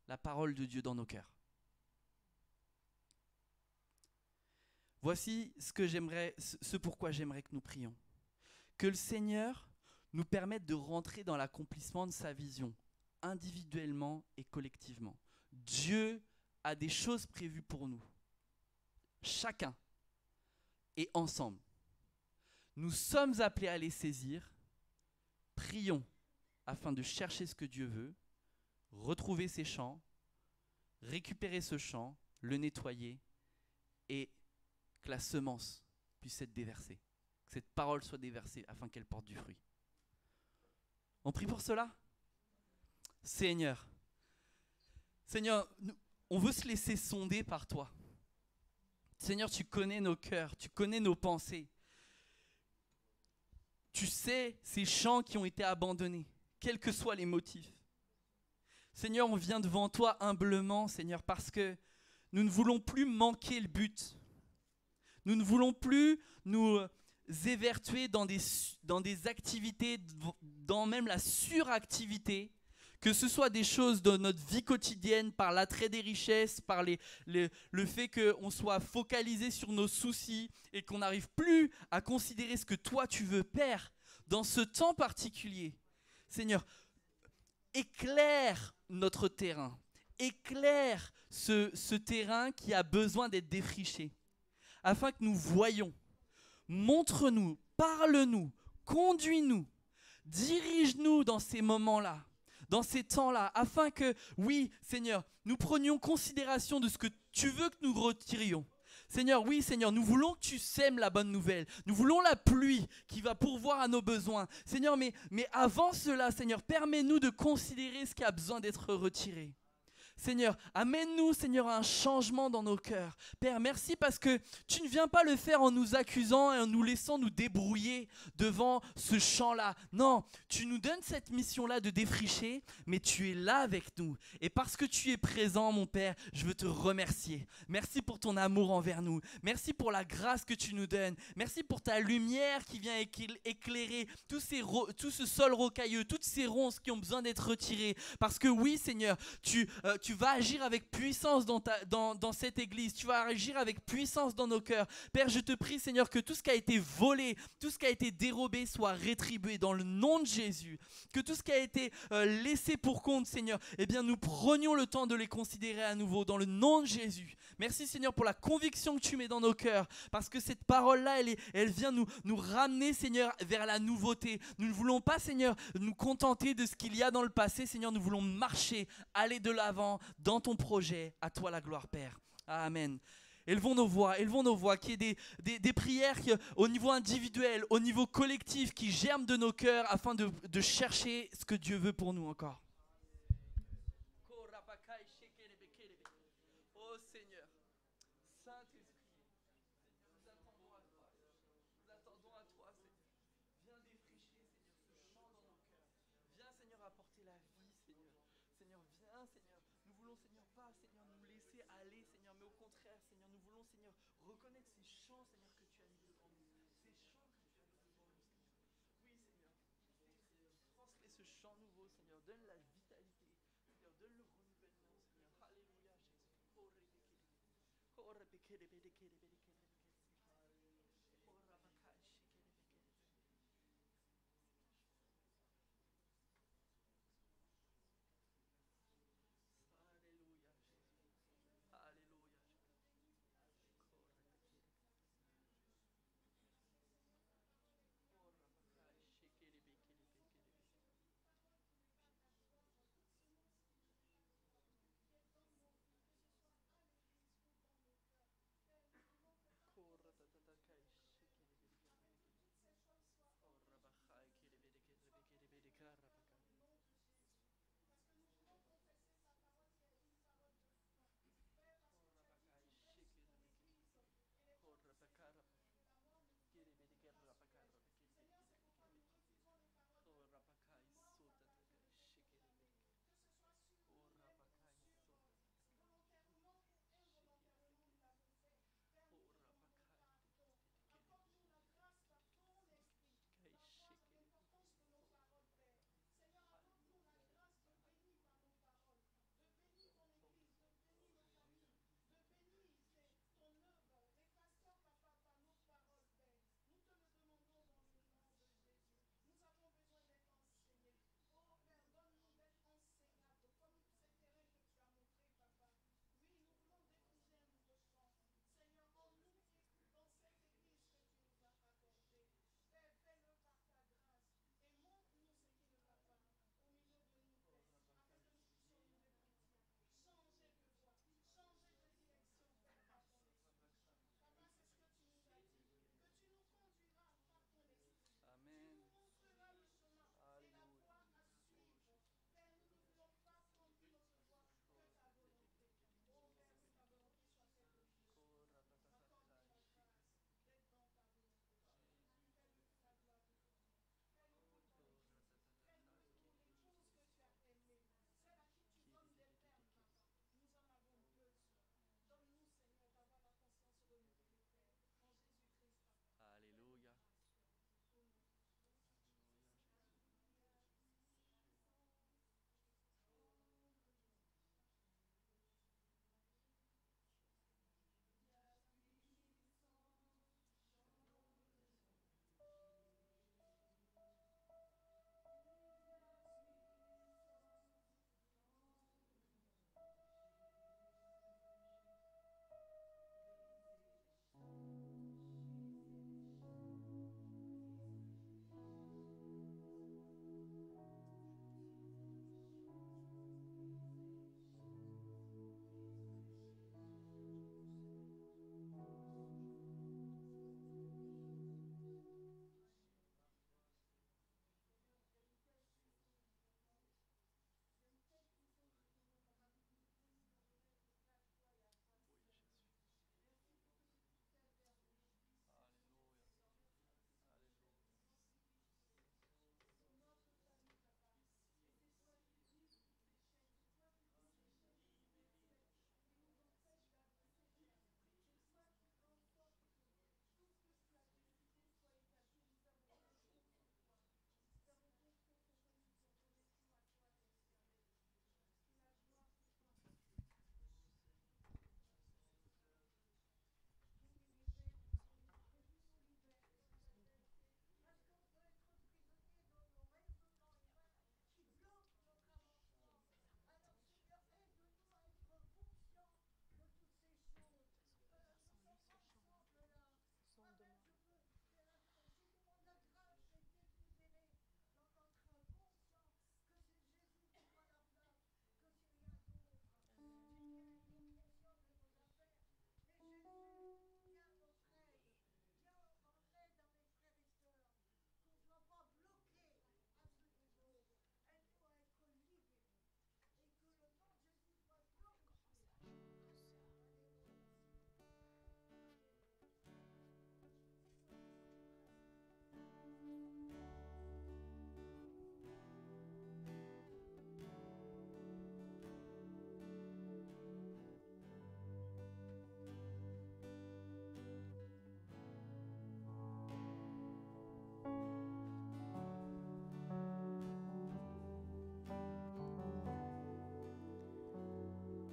la parole de Dieu dans nos cœurs. Voici ce pourquoi j'aimerais que nous prions. Que le Seigneur nous permette de rentrer dans l'accomplissement de sa vision, individuellement et collectivement. Dieu a des choses prévues pour nous, chacun et ensemble. Nous sommes appelés à les saisir. Prions afin de chercher ce que Dieu veut, retrouver ses champs, récupérer ce champ, le nettoyer et que la semence puisse être déversée, que cette parole soit déversée afin qu'elle porte du fruit. On prie pour cela? Seigneur, on veut se laisser sonder par toi. Seigneur, tu connais nos cœurs, tu connais nos pensées. Tu sais ces champs qui ont été abandonnés, quels que soient les motifs. Seigneur, on vient devant toi humblement, Seigneur, parce que nous ne voulons plus manquer le but. Nous ne voulons plus nous évertuer dans des activités, dans même la suractivité, que ce soit des choses de notre vie quotidienne, par l'attrait des richesses, par le fait qu'on soit focalisé sur nos soucis et qu'on n'arrive plus à considérer ce que toi tu veux, Père, dans ce temps particulier. Seigneur, éclaire notre terrain, éclaire ce terrain qui a besoin d'être défriché, afin que nous voyions. Montre-nous, parle-nous, conduis-nous, dirige-nous dans ces moments-là, dans ces temps-là, afin que, oui, Seigneur, nous prenions considération de ce que tu veux que nous retirions. Seigneur, oui, Seigneur, nous voulons que tu sèmes la bonne nouvelle. Nous voulons la pluie qui va pourvoir à nos besoins. Seigneur, mais avant cela, Seigneur, permets-nous de considérer ce qui a besoin d'être retiré. Seigneur, amène-nous, Seigneur, à un changement dans nos cœurs. Père, merci parce que tu ne viens pas le faire en nous accusant et en nous laissant nous débrouiller devant ce champ-là. Non, tu nous donnes cette mission-là de défricher, mais tu es là avec nous. Et parce que tu es présent, mon Père, je veux te remercier. Merci pour ton amour envers nous. Merci pour la grâce que tu nous donnes. Merci pour ta lumière qui vient éclairer tout ce sol rocailleux, toutes ces ronces qui ont besoin d'être retirées. Parce que oui, Seigneur, tu vas agir avec puissance dans cette église. Tu vas agir avec puissance dans nos cœurs. Père, je te prie, Seigneur, que tout ce qui a été volé, tout ce qui a été dérobé soit rétribué dans le nom de Jésus. Que tout ce qui a été laissé pour compte, Seigneur, eh bien, nous prenions le temps de les considérer à nouveau dans le nom de Jésus. Merci, Seigneur, pour la conviction que tu mets dans nos cœurs. Parce que cette parole-là, elle vient nous ramener, Seigneur, vers la nouveauté. Nous ne voulons pas, Seigneur, nous contenter de ce qu'il y a dans le passé. Seigneur, nous voulons marcher, aller de l'avant dans ton projet. À toi la gloire, Père. Amen. Élevons nos voix, qu'il y ait des prières au niveau individuel, au niveau collectif, qui germent de nos cœurs afin de chercher ce que Dieu veut pour nous encore. Oh Seigneur, Saint-Esprit, nous attendons à toi. Nous attendons à toi, Seigneur. Viens défricher, Seigneur, ce champ dans nos cœurs. Viens, Seigneur, apporter la vie, Seigneur. Seigneur, viens, Seigneur. Nous voulons, Seigneur, pas, Seigneur, nous laisser aller, Seigneur, mais au contraire, Seigneur, nous voulons, Seigneur, reconnaître ces champs, Seigneur, que tu as mis devant nous. Ces champs que tu as mis devant nous, Seigneur. Oui, Seigneur. Transmets ce champ nouveau, Seigneur. Donne la vitalité, Seigneur. Donne le renouvellement, Seigneur. Alléluia, Jésus. Alléluia, Jésus. Alléluia.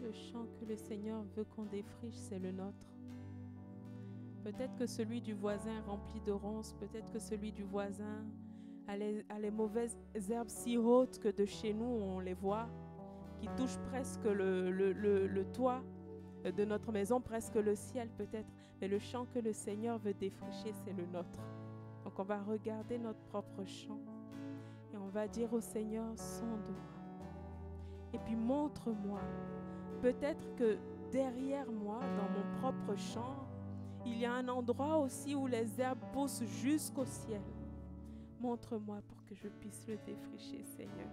Le champ que le Seigneur veut qu'on défriche, c'est le nôtre. Peut-être que celui du voisin est rempli de ronces, peut-être que celui du voisin a les mauvaises herbes si hautes que de chez nous on les voit, qui touchent presque le toit de notre maison, presque le ciel peut-être. Mais le champ que le Seigneur veut défricher, c'est le nôtre. Donc on va regarder notre propre champ et on va dire au Seigneur, sonde-moi. Et puis montre-moi. Peut-être que derrière moi, dans mon propre champ, il y a un endroit aussi où les herbes poussent jusqu'au ciel. Montre-moi pour que je puisse le défricher, Seigneur.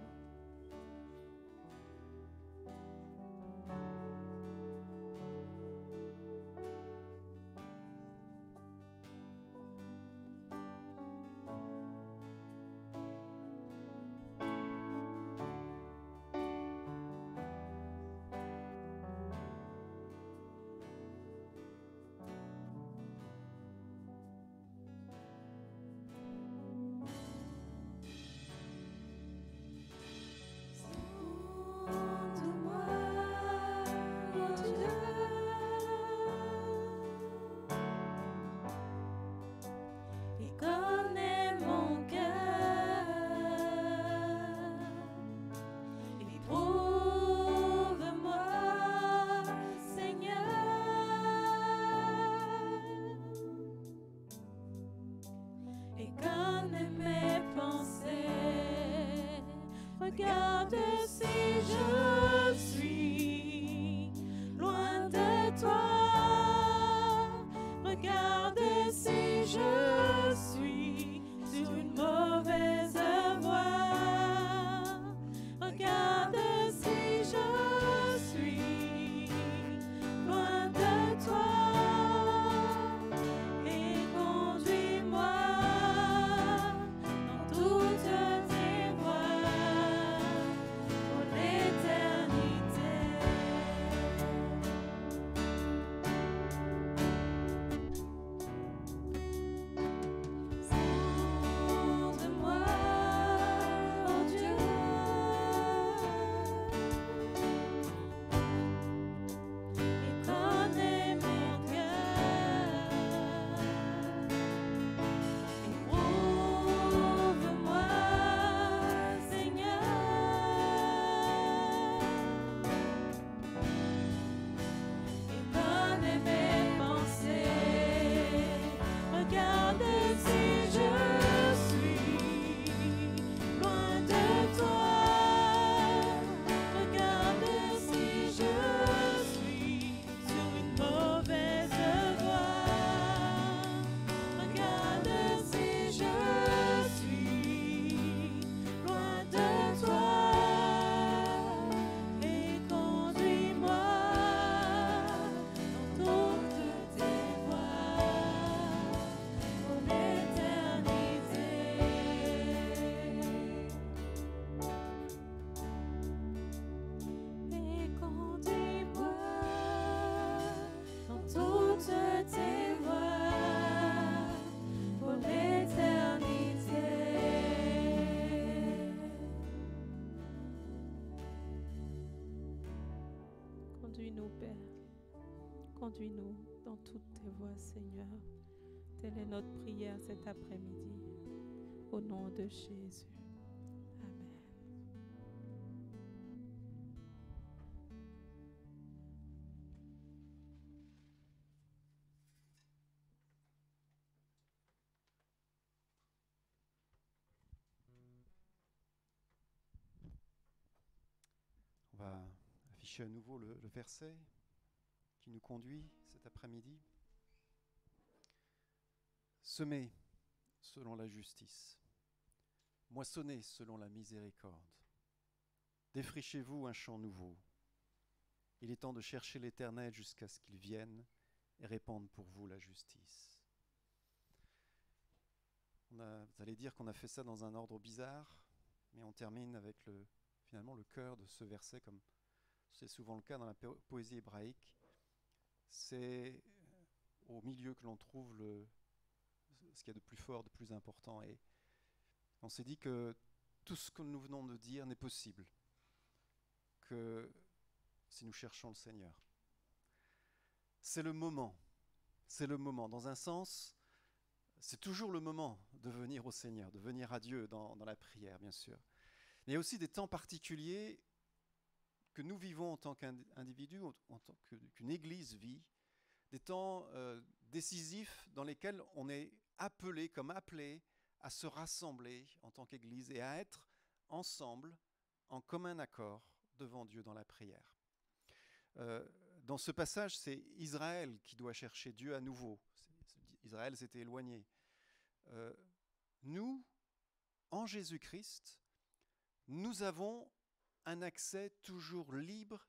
Sonde-moi, oh Dieu, et connais mon cœur, éprouve-moi, Seigneur, et connais mes pensées. Regarde si je suis loin de toi. Regarde si je suis sur une mauvaise voie. Regarde si je suis loin de toi. Et conduis-moi dans toutes tes voies pour l'éternité. Sonde-moi, oh Dieu, et connais mon cœur. Éprouve-moi, Seigneur, et connais mes pensées. Regarde si je suis loin de toi. Regarde si je suis sur une mauvaise voie. Regarde si je suis loin de toi. Et conduis-moi dans toutes tes voies pour l'éternité. Et conduis-moi dans toutes tes voies pour l'éternité. Conduis-nous, Père. Conduis-nous dans toutes tes voies, Seigneur. Telle est notre prière cet après-midi. Au nom de Jésus. Amen. On va afficher à nouveau le verset qui nous conduit cet après-midi. Semez selon la justice, moissonnez selon la miséricorde. Défrichez-vous un champ nouveau. Il est temps de chercher l'Éternel jusqu'à ce qu'il vienne et répande pour vous la justice. Vous allez dire qu'on a fait ça dans un ordre bizarre, mais on termine avec finalement le cœur de ce verset, comme c'est souvent le cas dans la poésie hébraïque. C'est au milieu que l'on trouve ce qu'il y a de plus fort, de plus important. Et on s'est dit que tout ce que nous venons de dire n'est possible que si nous cherchons le Seigneur. C'est le moment. C'est le moment. Dans un sens, c'est toujours le moment de venir au Seigneur, de venir à Dieu dans la prière, bien sûr. Mais il y a aussi des temps particuliers que nous vivons en tant qu'individus, en tant qu'une Église vit, des temps décisifs dans lesquels on est appelé, comme appelé, à se rassembler en tant qu'Église et à être ensemble, en commun accord, devant Dieu dans la prière. Dans ce passage, c'est Israël qui doit chercher Dieu à nouveau. Israël s'était éloigné. Nous, en Jésus-Christ, nous avons un accès toujours libre,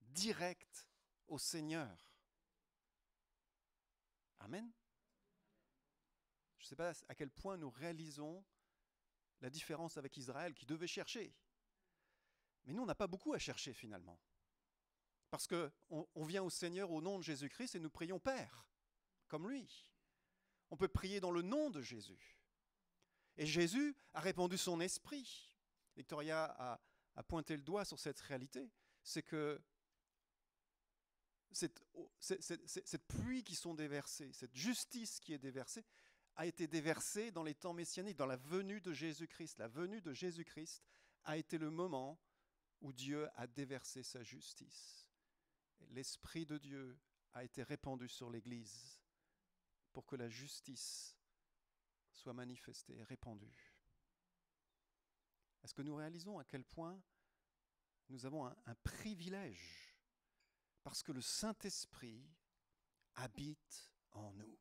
direct au Seigneur. Amen. Je ne sais pas à quel point nous réalisons la différence avec Israël qui devait chercher. Mais nous, on n'a pas beaucoup à chercher finalement. Parce qu'on vient au Seigneur au nom de Jésus-Christ et nous prions Père, comme lui. On peut prier dans le nom de Jésus. Et Jésus a répandu son esprit. Victoria a pointé le doigt sur cette réalité. C'est que cette pluie qui sont déversées, cette justice qui est déversée, a été déversée dans les temps messianiques, dans la venue de Jésus-Christ. La venue de Jésus-Christ a été le moment où Dieu a déversé sa justice. L'Esprit de Dieu a été répandu sur l'Église pour que la justice soit manifestée et répandue. Est-ce que nous réalisons à quel point nous avons un privilège parce que le Saint-Esprit habite en nous.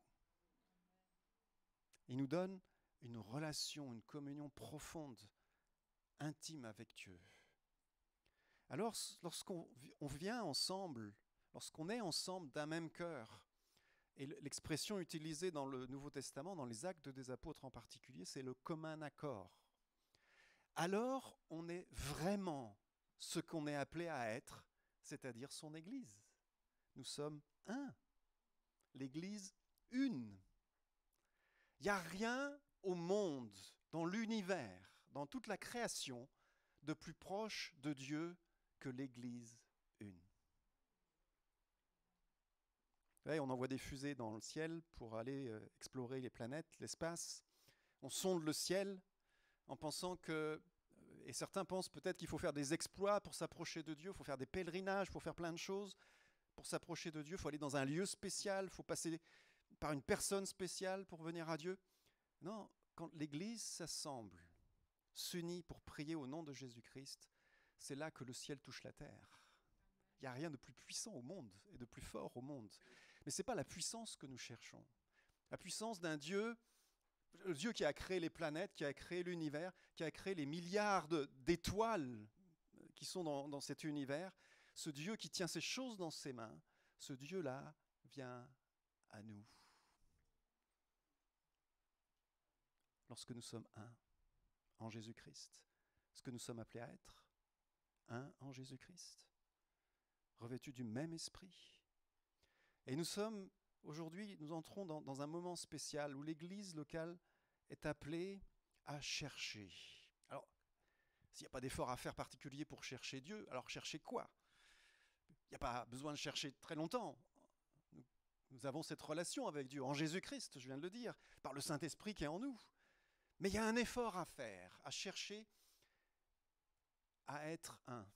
Il nous donne une relation, une communion profonde, intime avec Dieu. Alors, lorsqu'on vient ensemble, lorsqu'on est ensemble d'un même cœur, et l'expression utilisée dans le Nouveau Testament, dans les Actes des Apôtres en particulier, c'est le commun accord. Alors, on est vraiment ce qu'on est appelé à être, c'est-à-dire son Église. Nous sommes un, l'Église une. Il n'y a rien au monde, dans l'univers, dans toute la création, de plus proche de Dieu que l'Église une. Ouais, on envoie des fusées dans le ciel pour aller explorer les planètes, l'espace. On sonde le ciel en pensant que, et certains pensent peut-être qu'il faut faire des exploits pour s'approcher de Dieu, il faut faire des pèlerinages, il faut faire plein de choses pour s'approcher de Dieu, il faut aller dans un lieu spécial, il faut passer par une personne spéciale pour venir à Dieu. Non, quand l'Église s'assemble, s'unit pour prier au nom de Jésus-Christ, c'est là que le ciel touche la terre. Il n'y a rien de plus puissant au monde et de plus fort au monde. Mais ce n'est pas la puissance que nous cherchons. La puissance d'un Dieu, le Dieu qui a créé les planètes, qui a créé l'univers, qui a créé les milliards d'étoiles qui sont dans cet univers, ce Dieu qui tient ces choses dans ses mains, ce Dieu-là vient à nous. Lorsque nous sommes un en Jésus-Christ, ce que nous sommes appelés à être, un en Jésus-Christ, revêtus du même esprit. Et nous sommes, aujourd'hui, nous entrons dans un moment spécial où l'Église locale est appelée à chercher. Alors, s'il n'y a pas d'effort à faire particulier pour chercher Dieu, alors chercher quoi ? Il n'y a pas besoin de chercher très longtemps. Nous avons cette relation avec Dieu, en Jésus-Christ, je viens de le dire, par le Saint-Esprit qui est en nous. Mais il y a un effort à faire, à chercher à être un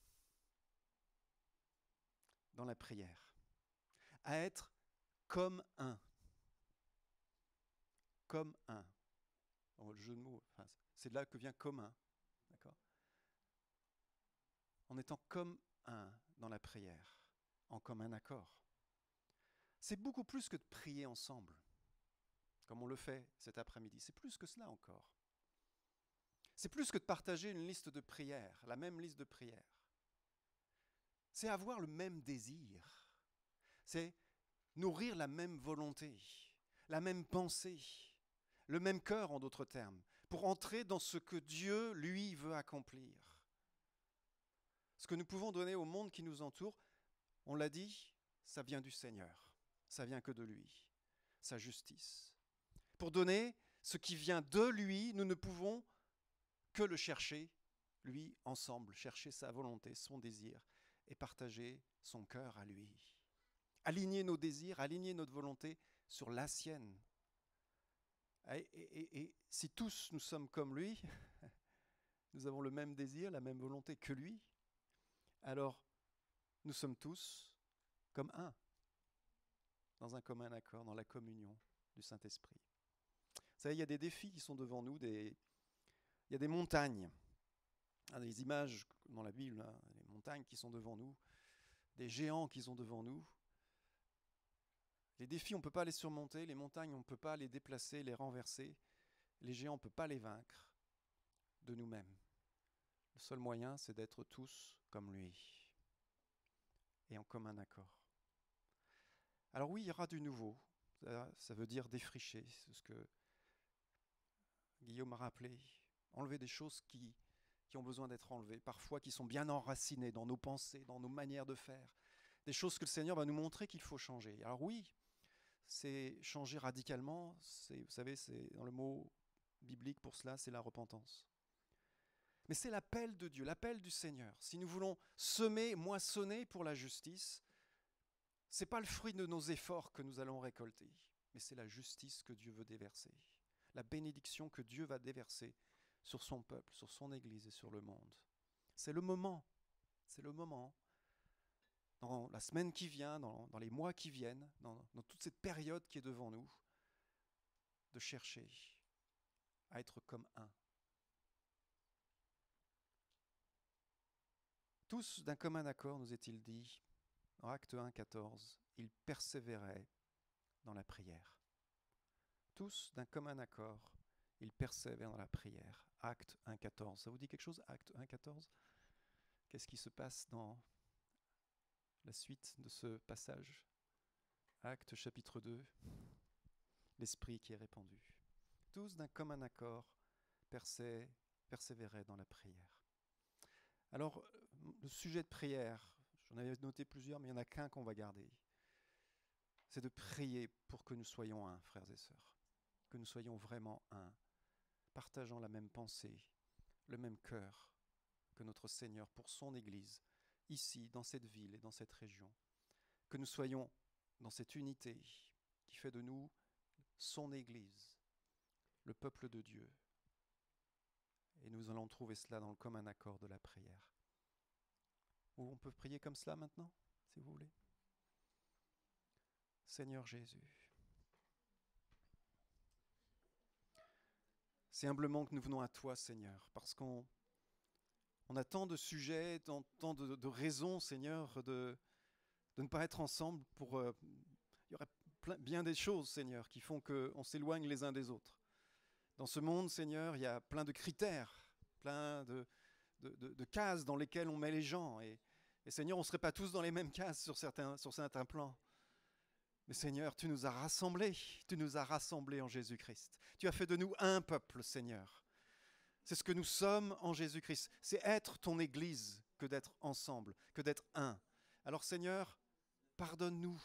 dans la prière, à être comme un. Comme un. Bon, le jeu de mots, c'est de là que vient commun. D'accord ? En étant comme un dans la prière, en commun accord. C'est beaucoup plus que de prier ensemble, comme on le fait cet après-midi. C'est plus que cela encore. C'est plus que de partager une liste de prières, la même liste de prières. C'est avoir le même désir. C'est nourrir la même volonté, la même pensée, le même cœur en d'autres termes, pour entrer dans ce que Dieu, lui, veut accomplir. Ce que nous pouvons donner au monde qui nous entoure, on l'a dit, ça vient du Seigneur, ça vient que de lui, sa justice. Pour donner ce qui vient de lui, nous ne pouvons que le chercher, lui, ensemble, chercher sa volonté, son désir, et partager son cœur à lui. Aligner nos désirs, aligner notre volonté sur la sienne. Et si tous nous sommes comme lui, nous avons le même désir, la même volonté que lui, alors nous sommes tous comme un, dans un commun accord, dans la communion du Saint-Esprit. Vous savez, il y a des défis qui sont devant nous, il y a des montagnes, des images dans la Bible, hein, les montagnes qui sont devant nous, des géants qui sont devant nous. Les défis, on ne peut pas les surmonter, les montagnes, on ne peut pas les déplacer, les renverser, les géants, on ne peut pas les vaincre de nous-mêmes. Le seul moyen, c'est d'être tous comme lui et en commun accord. Alors oui, il y aura du nouveau, ça veut dire défricher, c'est ce que Guillaume a rappelé, enlever des choses qui ont besoin d'être enlevées, parfois qui sont bien enracinées dans nos pensées, dans nos manières de faire, des choses que le Seigneur va nous montrer qu'il faut changer. Alors oui, c'est changer radicalement, vous savez, c'est dans le mot biblique pour cela, c'est la repentance. Mais c'est l'appel de Dieu, l'appel du Seigneur. Si nous voulons semer, moissonner pour la justice, ce n'est pas le fruit de nos efforts que nous allons récolter, mais c'est la justice que Dieu veut déverser, la bénédiction que Dieu va déverser sur son peuple, sur son Église et sur le monde. C'est le moment, dans la semaine qui vient, dans les mois qui viennent, dans toute cette période qui est devant nous, de chercher à être comme un. Tous d'un commun accord, nous est-il dit, en Acte 1, 14, ils persévéraient dans la prière. Tous d'un commun accord, ils persévèrent dans la prière. Acte 1, 14. Ça vous dit quelque chose, Acte 1, 14 ? Qu'est-ce qui se passe dans la suite de ce passage ? Acte chapitre 2, l'Esprit qui est répandu. Tous d'un commun accord persévéraient dans la prière. Alors, le sujet de prière, j'en avais noté plusieurs, mais il n'y en a qu'un qu'on va garder. C'est de prier pour que nous soyons un, frères et sœurs. Que nous soyons vraiment un, partageant la même pensée, le même cœur que notre Seigneur pour son Église, ici, dans cette ville et dans cette région. Que nous soyons dans cette unité qui fait de nous son Église, le peuple de Dieu. Et nous allons trouver cela dans le commun accord de la prière. Ou on peut prier comme cela maintenant, si vous voulez. Seigneur Jésus, c'est humblement que nous venons à toi, Seigneur, parce qu'on a tant de sujets, tant de raisons, Seigneur, de ne pas être ensemble pour... il y aurait bien des choses, Seigneur, qui font qu'on s'éloigne les uns des autres. Dans ce monde, Seigneur, il y a plein de critères, plein de cases dans lesquelles on met les gens. Et Seigneur, on ne serait pas tous dans les mêmes cases sur certains plans. Mais Seigneur, tu nous as rassemblés en Jésus-Christ. Tu as fait de nous un peuple, Seigneur. C'est ce que nous sommes en Jésus-Christ. C'est être ton Église que d'être ensemble, que d'être un. Alors Seigneur, pardonne-nous.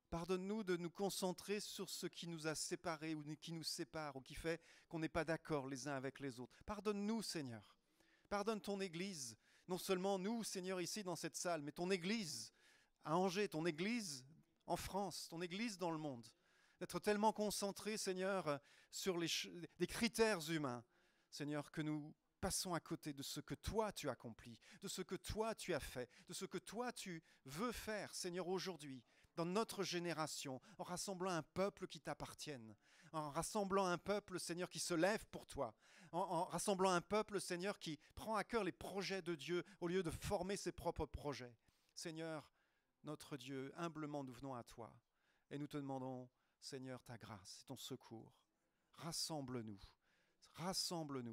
Pardonne-nous de nous concentrer sur ce qui nous a séparés ou qui nous sépare ou qui fait qu'on n'est pas d'accord les uns avec les autres. Pardonne-nous, Seigneur. Pardonne ton Église. Non seulement nous, Seigneur, ici dans cette salle, mais ton Église à Angers, ton Église en France, ton Église dans le monde. D'être tellement concentré, Seigneur, sur des critères humains, Seigneur, que nous passons à côté de ce que toi tu accomplis, de ce que toi tu as fait, de ce que toi tu veux faire, Seigneur, aujourd'hui, dans notre génération, en rassemblant un peuple qui t'appartienne, en rassemblant un peuple, Seigneur, qui se lève pour toi, en rassemblant un peuple, Seigneur, qui prend à cœur les projets de Dieu au lieu de former ses propres projets. Seigneur, notre Dieu, humblement nous venons à toi et nous te demandons, Seigneur, ta grâce et ton secours. Rassemble-nous,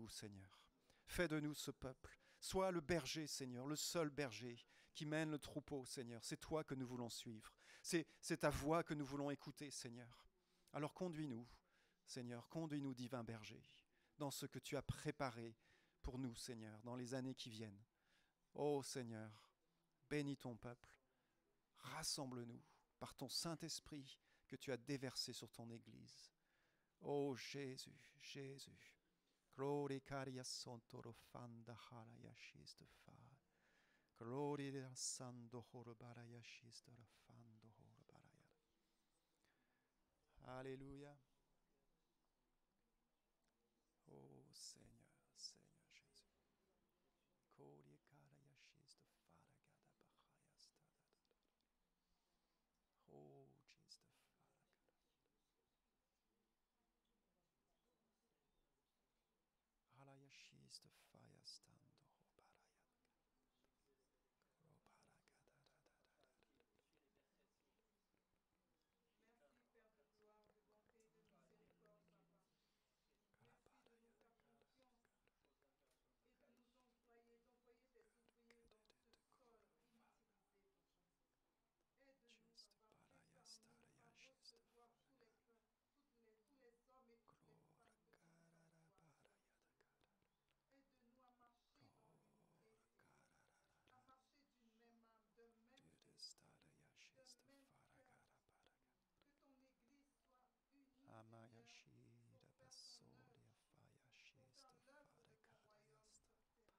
Seigneur. Fais de nous ce peuple. Sois le berger, Seigneur, le seul berger qui mène le troupeau, Seigneur. C'est toi que nous voulons suivre. C'est ta voix que nous voulons écouter, Seigneur. Alors conduis-nous, Seigneur, conduis-nous, divin berger, dans ce que tu as préparé pour nous, Seigneur, dans les années qui viennent. Ô Seigneur, bénis ton peuple. Rassemble-nous par ton Saint-Esprit que tu as déversé sur ton Église. Ô Jésus, Jésus. Glory caria sontoro fanda hala yashistefar. Gloria sando horobaraya shistara fando horobaraya. Alléluia. Oh Seigneur, Seigneur Jésus. Korie karaya shista faragada bahaya stada. Oh Jesus faragada. Alaya shista faya stando hobaraya. Robaragada da da da da. Merci Père de gloire, de bonté, de miséricorde, Papa. Merci de nous faire confiance et de nous d'envoyer tes ouvriers dans ce sol inutilisé, Papa. Aide-nous, Papa, prépare-nous à recevoir tous les hommes et toutes les femmes que tu nous envoies. Aide-nous à marcher dans l'unité, Seigneur, à marcher d'une même âme, d'un même esprit, d'un même cœur. Que ton Église soit unie, Amaya Seigneur, shida pour faire ton basoria œuvre, faya pour shista faire l'œuvre de ton faragada royaume yasta. sur terre.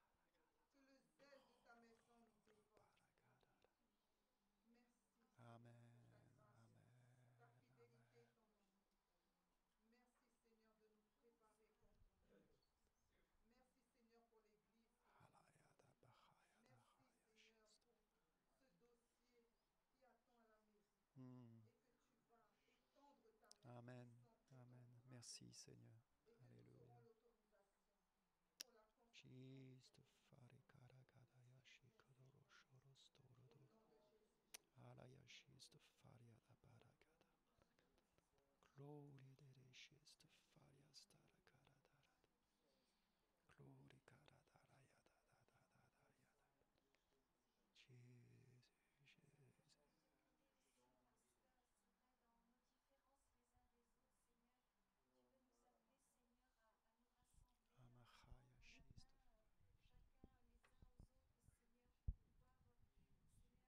Que le zèle de ta maison nous dévore. Merci Seigneur, pour ta Amen, grâce, amen, ta fidélité et amen. ton amour. Merci Seigneur de nous préparer pour ton œuvre. Merci Seigneur pour l'Église ce matin. Halayada bahaya Merci dahaya Seigneur shista. pour ce dossier qui attend à la mairie Hmm. et que tu vas étendre ta main Amen, puissante et ton amen. bras Merci devant Seigneur. et que nous aurons Alléluia. l'autorisation pour la construction de Shista cette église. farikara gadaya shikadoro shoros Au torodo. nom de Jésus. Alaya shista faria da baragada. Glory de shista faria stara karadara. Glory karadara yada da da da da yada. Jesus, Jesus. Mais aussi parce que c'est vrai, dans nos différences les uns des autres, Seigneur, tu veux nous appeler, Seigneur, à nous rassembler, à Amachaya tendre la shista. main, chacun les uns aux autres, Seigneur, pour pouvoir, Seigneur, faire cette corde solide, Seigneur,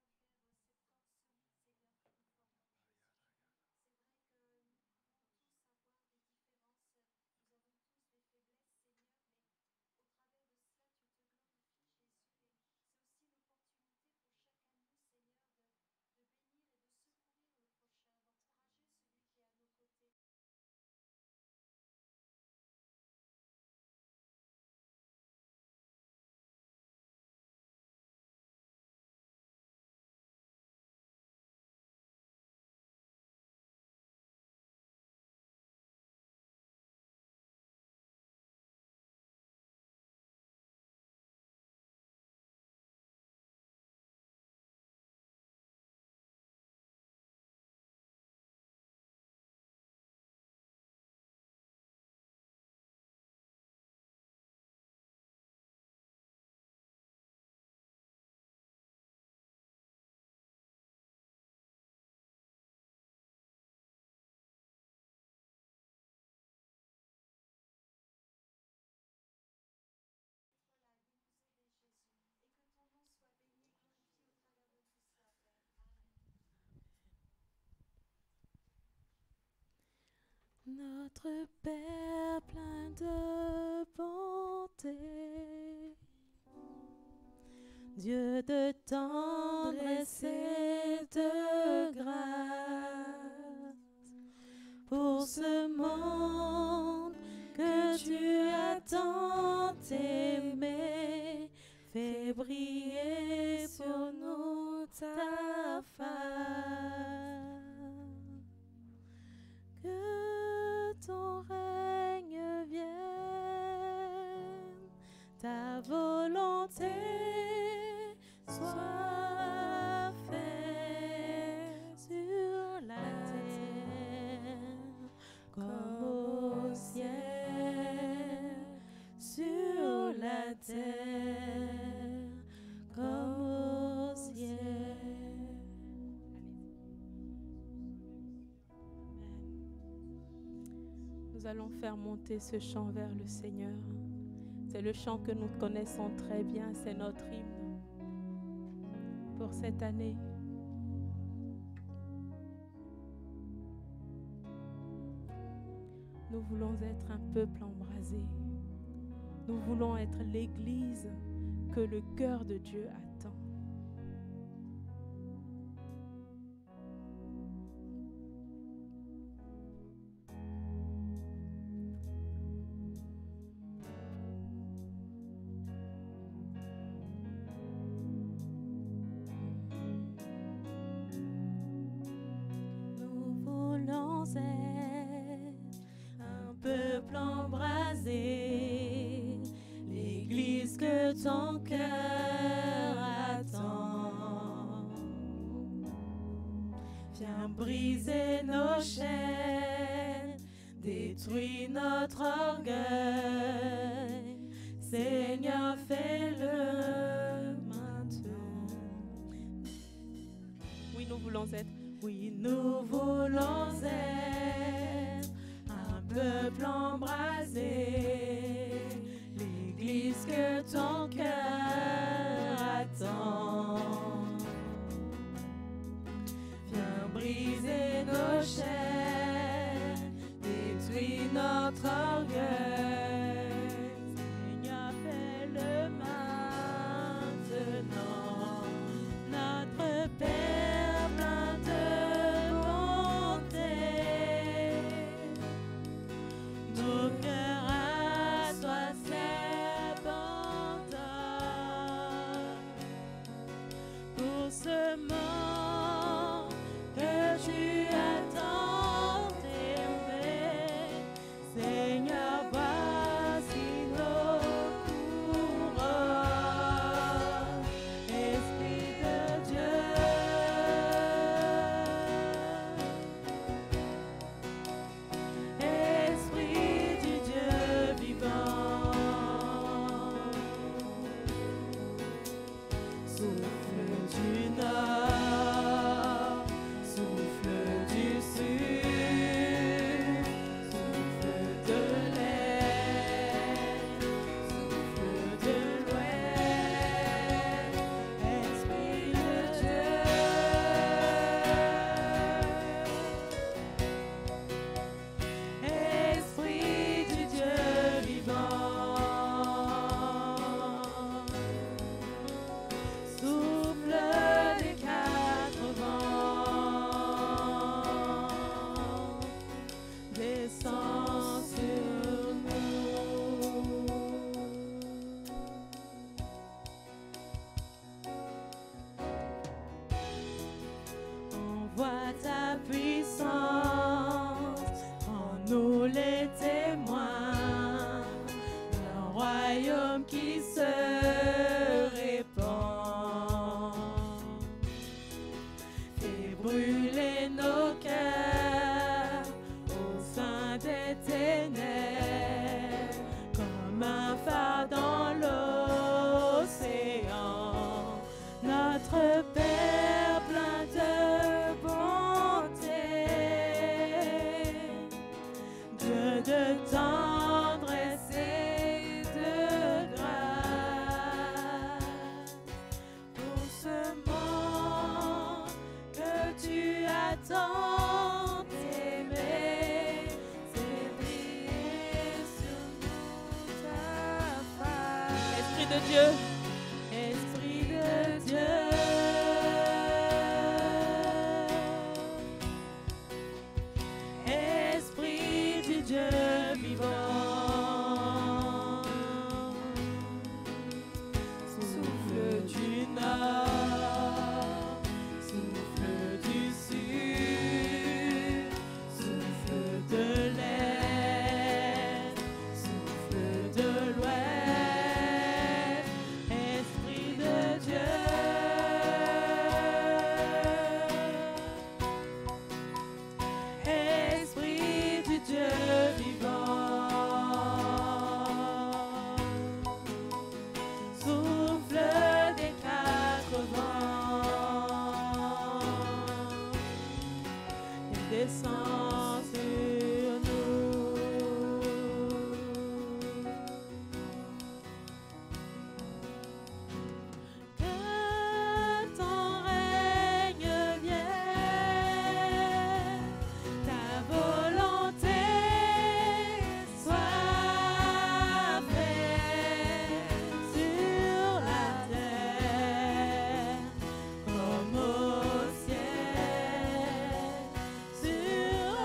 que nous portons, Jésus. C'est vrai que nous pouvons tous avoir des différences, nous avons tous des faiblesses, Seigneur, mais au travers de cela, tu te glorifies, Jésus, et c'est aussi l'opportunité pour chacun de nous, Seigneur, de bénir et de secourir le prochain, d'encourager celui qui est à nos côtés. Voilà, de nous aider, Jésus, et que ton nom soit béni et glorifié au travers de tout cela, Père. Amen. Notre Père plein de bonté, Dieu de tendresse et de grâce, pour ce monde que tu as tant aimé, fais briller sur nous ta face. Que ton règne vienne, ta volonté soit faite sur la terre comme au ciel, sur la terre comme au ciel. Amen. Nous allons faire monter ce chant vers le Seigneur. C'est le chant que nous connaissons très bien, c'est notre hymne pour cette année. Nous voulons être un peuple embrasé. Nous voulons être l'Église que le cœur de Dieu attend. un peuple embrasé, l'église que ton cœur attend. Viens briser nos chaînes, détruis notre orgueil. Seigneur, fais-le maintenant. Oui, nous voulons être. Oui, nous voulons être un peuple embrasé, l'église que ton cœur attend. Viens briser nos chaînes, détruis notre orgueil. Seigneur, fais-le maintenant. Notre Père plein de bonté, nos cœurs à toi s'abandonnent pour ce moment que tu as tant aimé. Seigneur, voici nos couronnes. Esprit de Dieu, Esprit du Dieu vivant, souffle du nord, souffle du sud, souffle de l'est, souffle de l'ouest, Esprit de Dieu, Esprit du Dieu vivant, souffle des quatre vents, descends sur nous. Envoie ta puissance en nous les témoins d'un royaume qui se répand. Fais brûler nos cœurs au sein des ténèbres comme un phare dans l'océan. Notre Père plein de bonté, Dieu de tendresse et de grâce, pour ce monde que tu as tant aimé, c'est briller sur nous ta face. Esprit de Dieu, Esprit de Dieu, Esprit du Dieu vivant, souffle du nord, souffle du sud, souffle de l'est, souffle de l'ouest, Esprit de Dieu, Esprit du Dieu vivant, souffle des quatre vents et descend sur nous. Que ton règne vienne, ta volonté soit faite sur la terre comme au ciel. Sur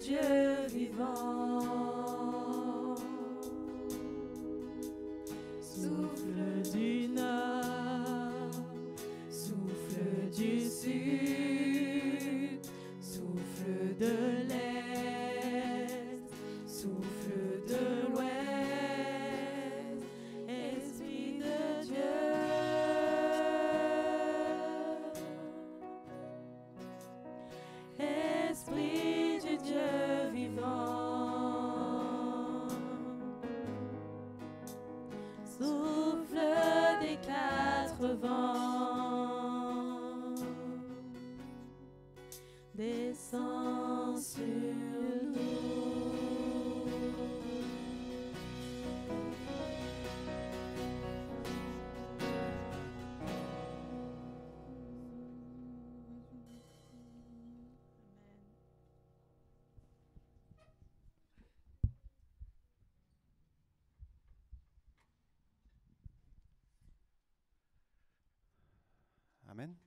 Dieu vivant. Souffle du nord, souffle du sud, souffle de l'est, souffle de l'ouest, Esprit de Dieu. Esprit du Dieu vivant, souffle des quatre vents, descends sur nous. Amen.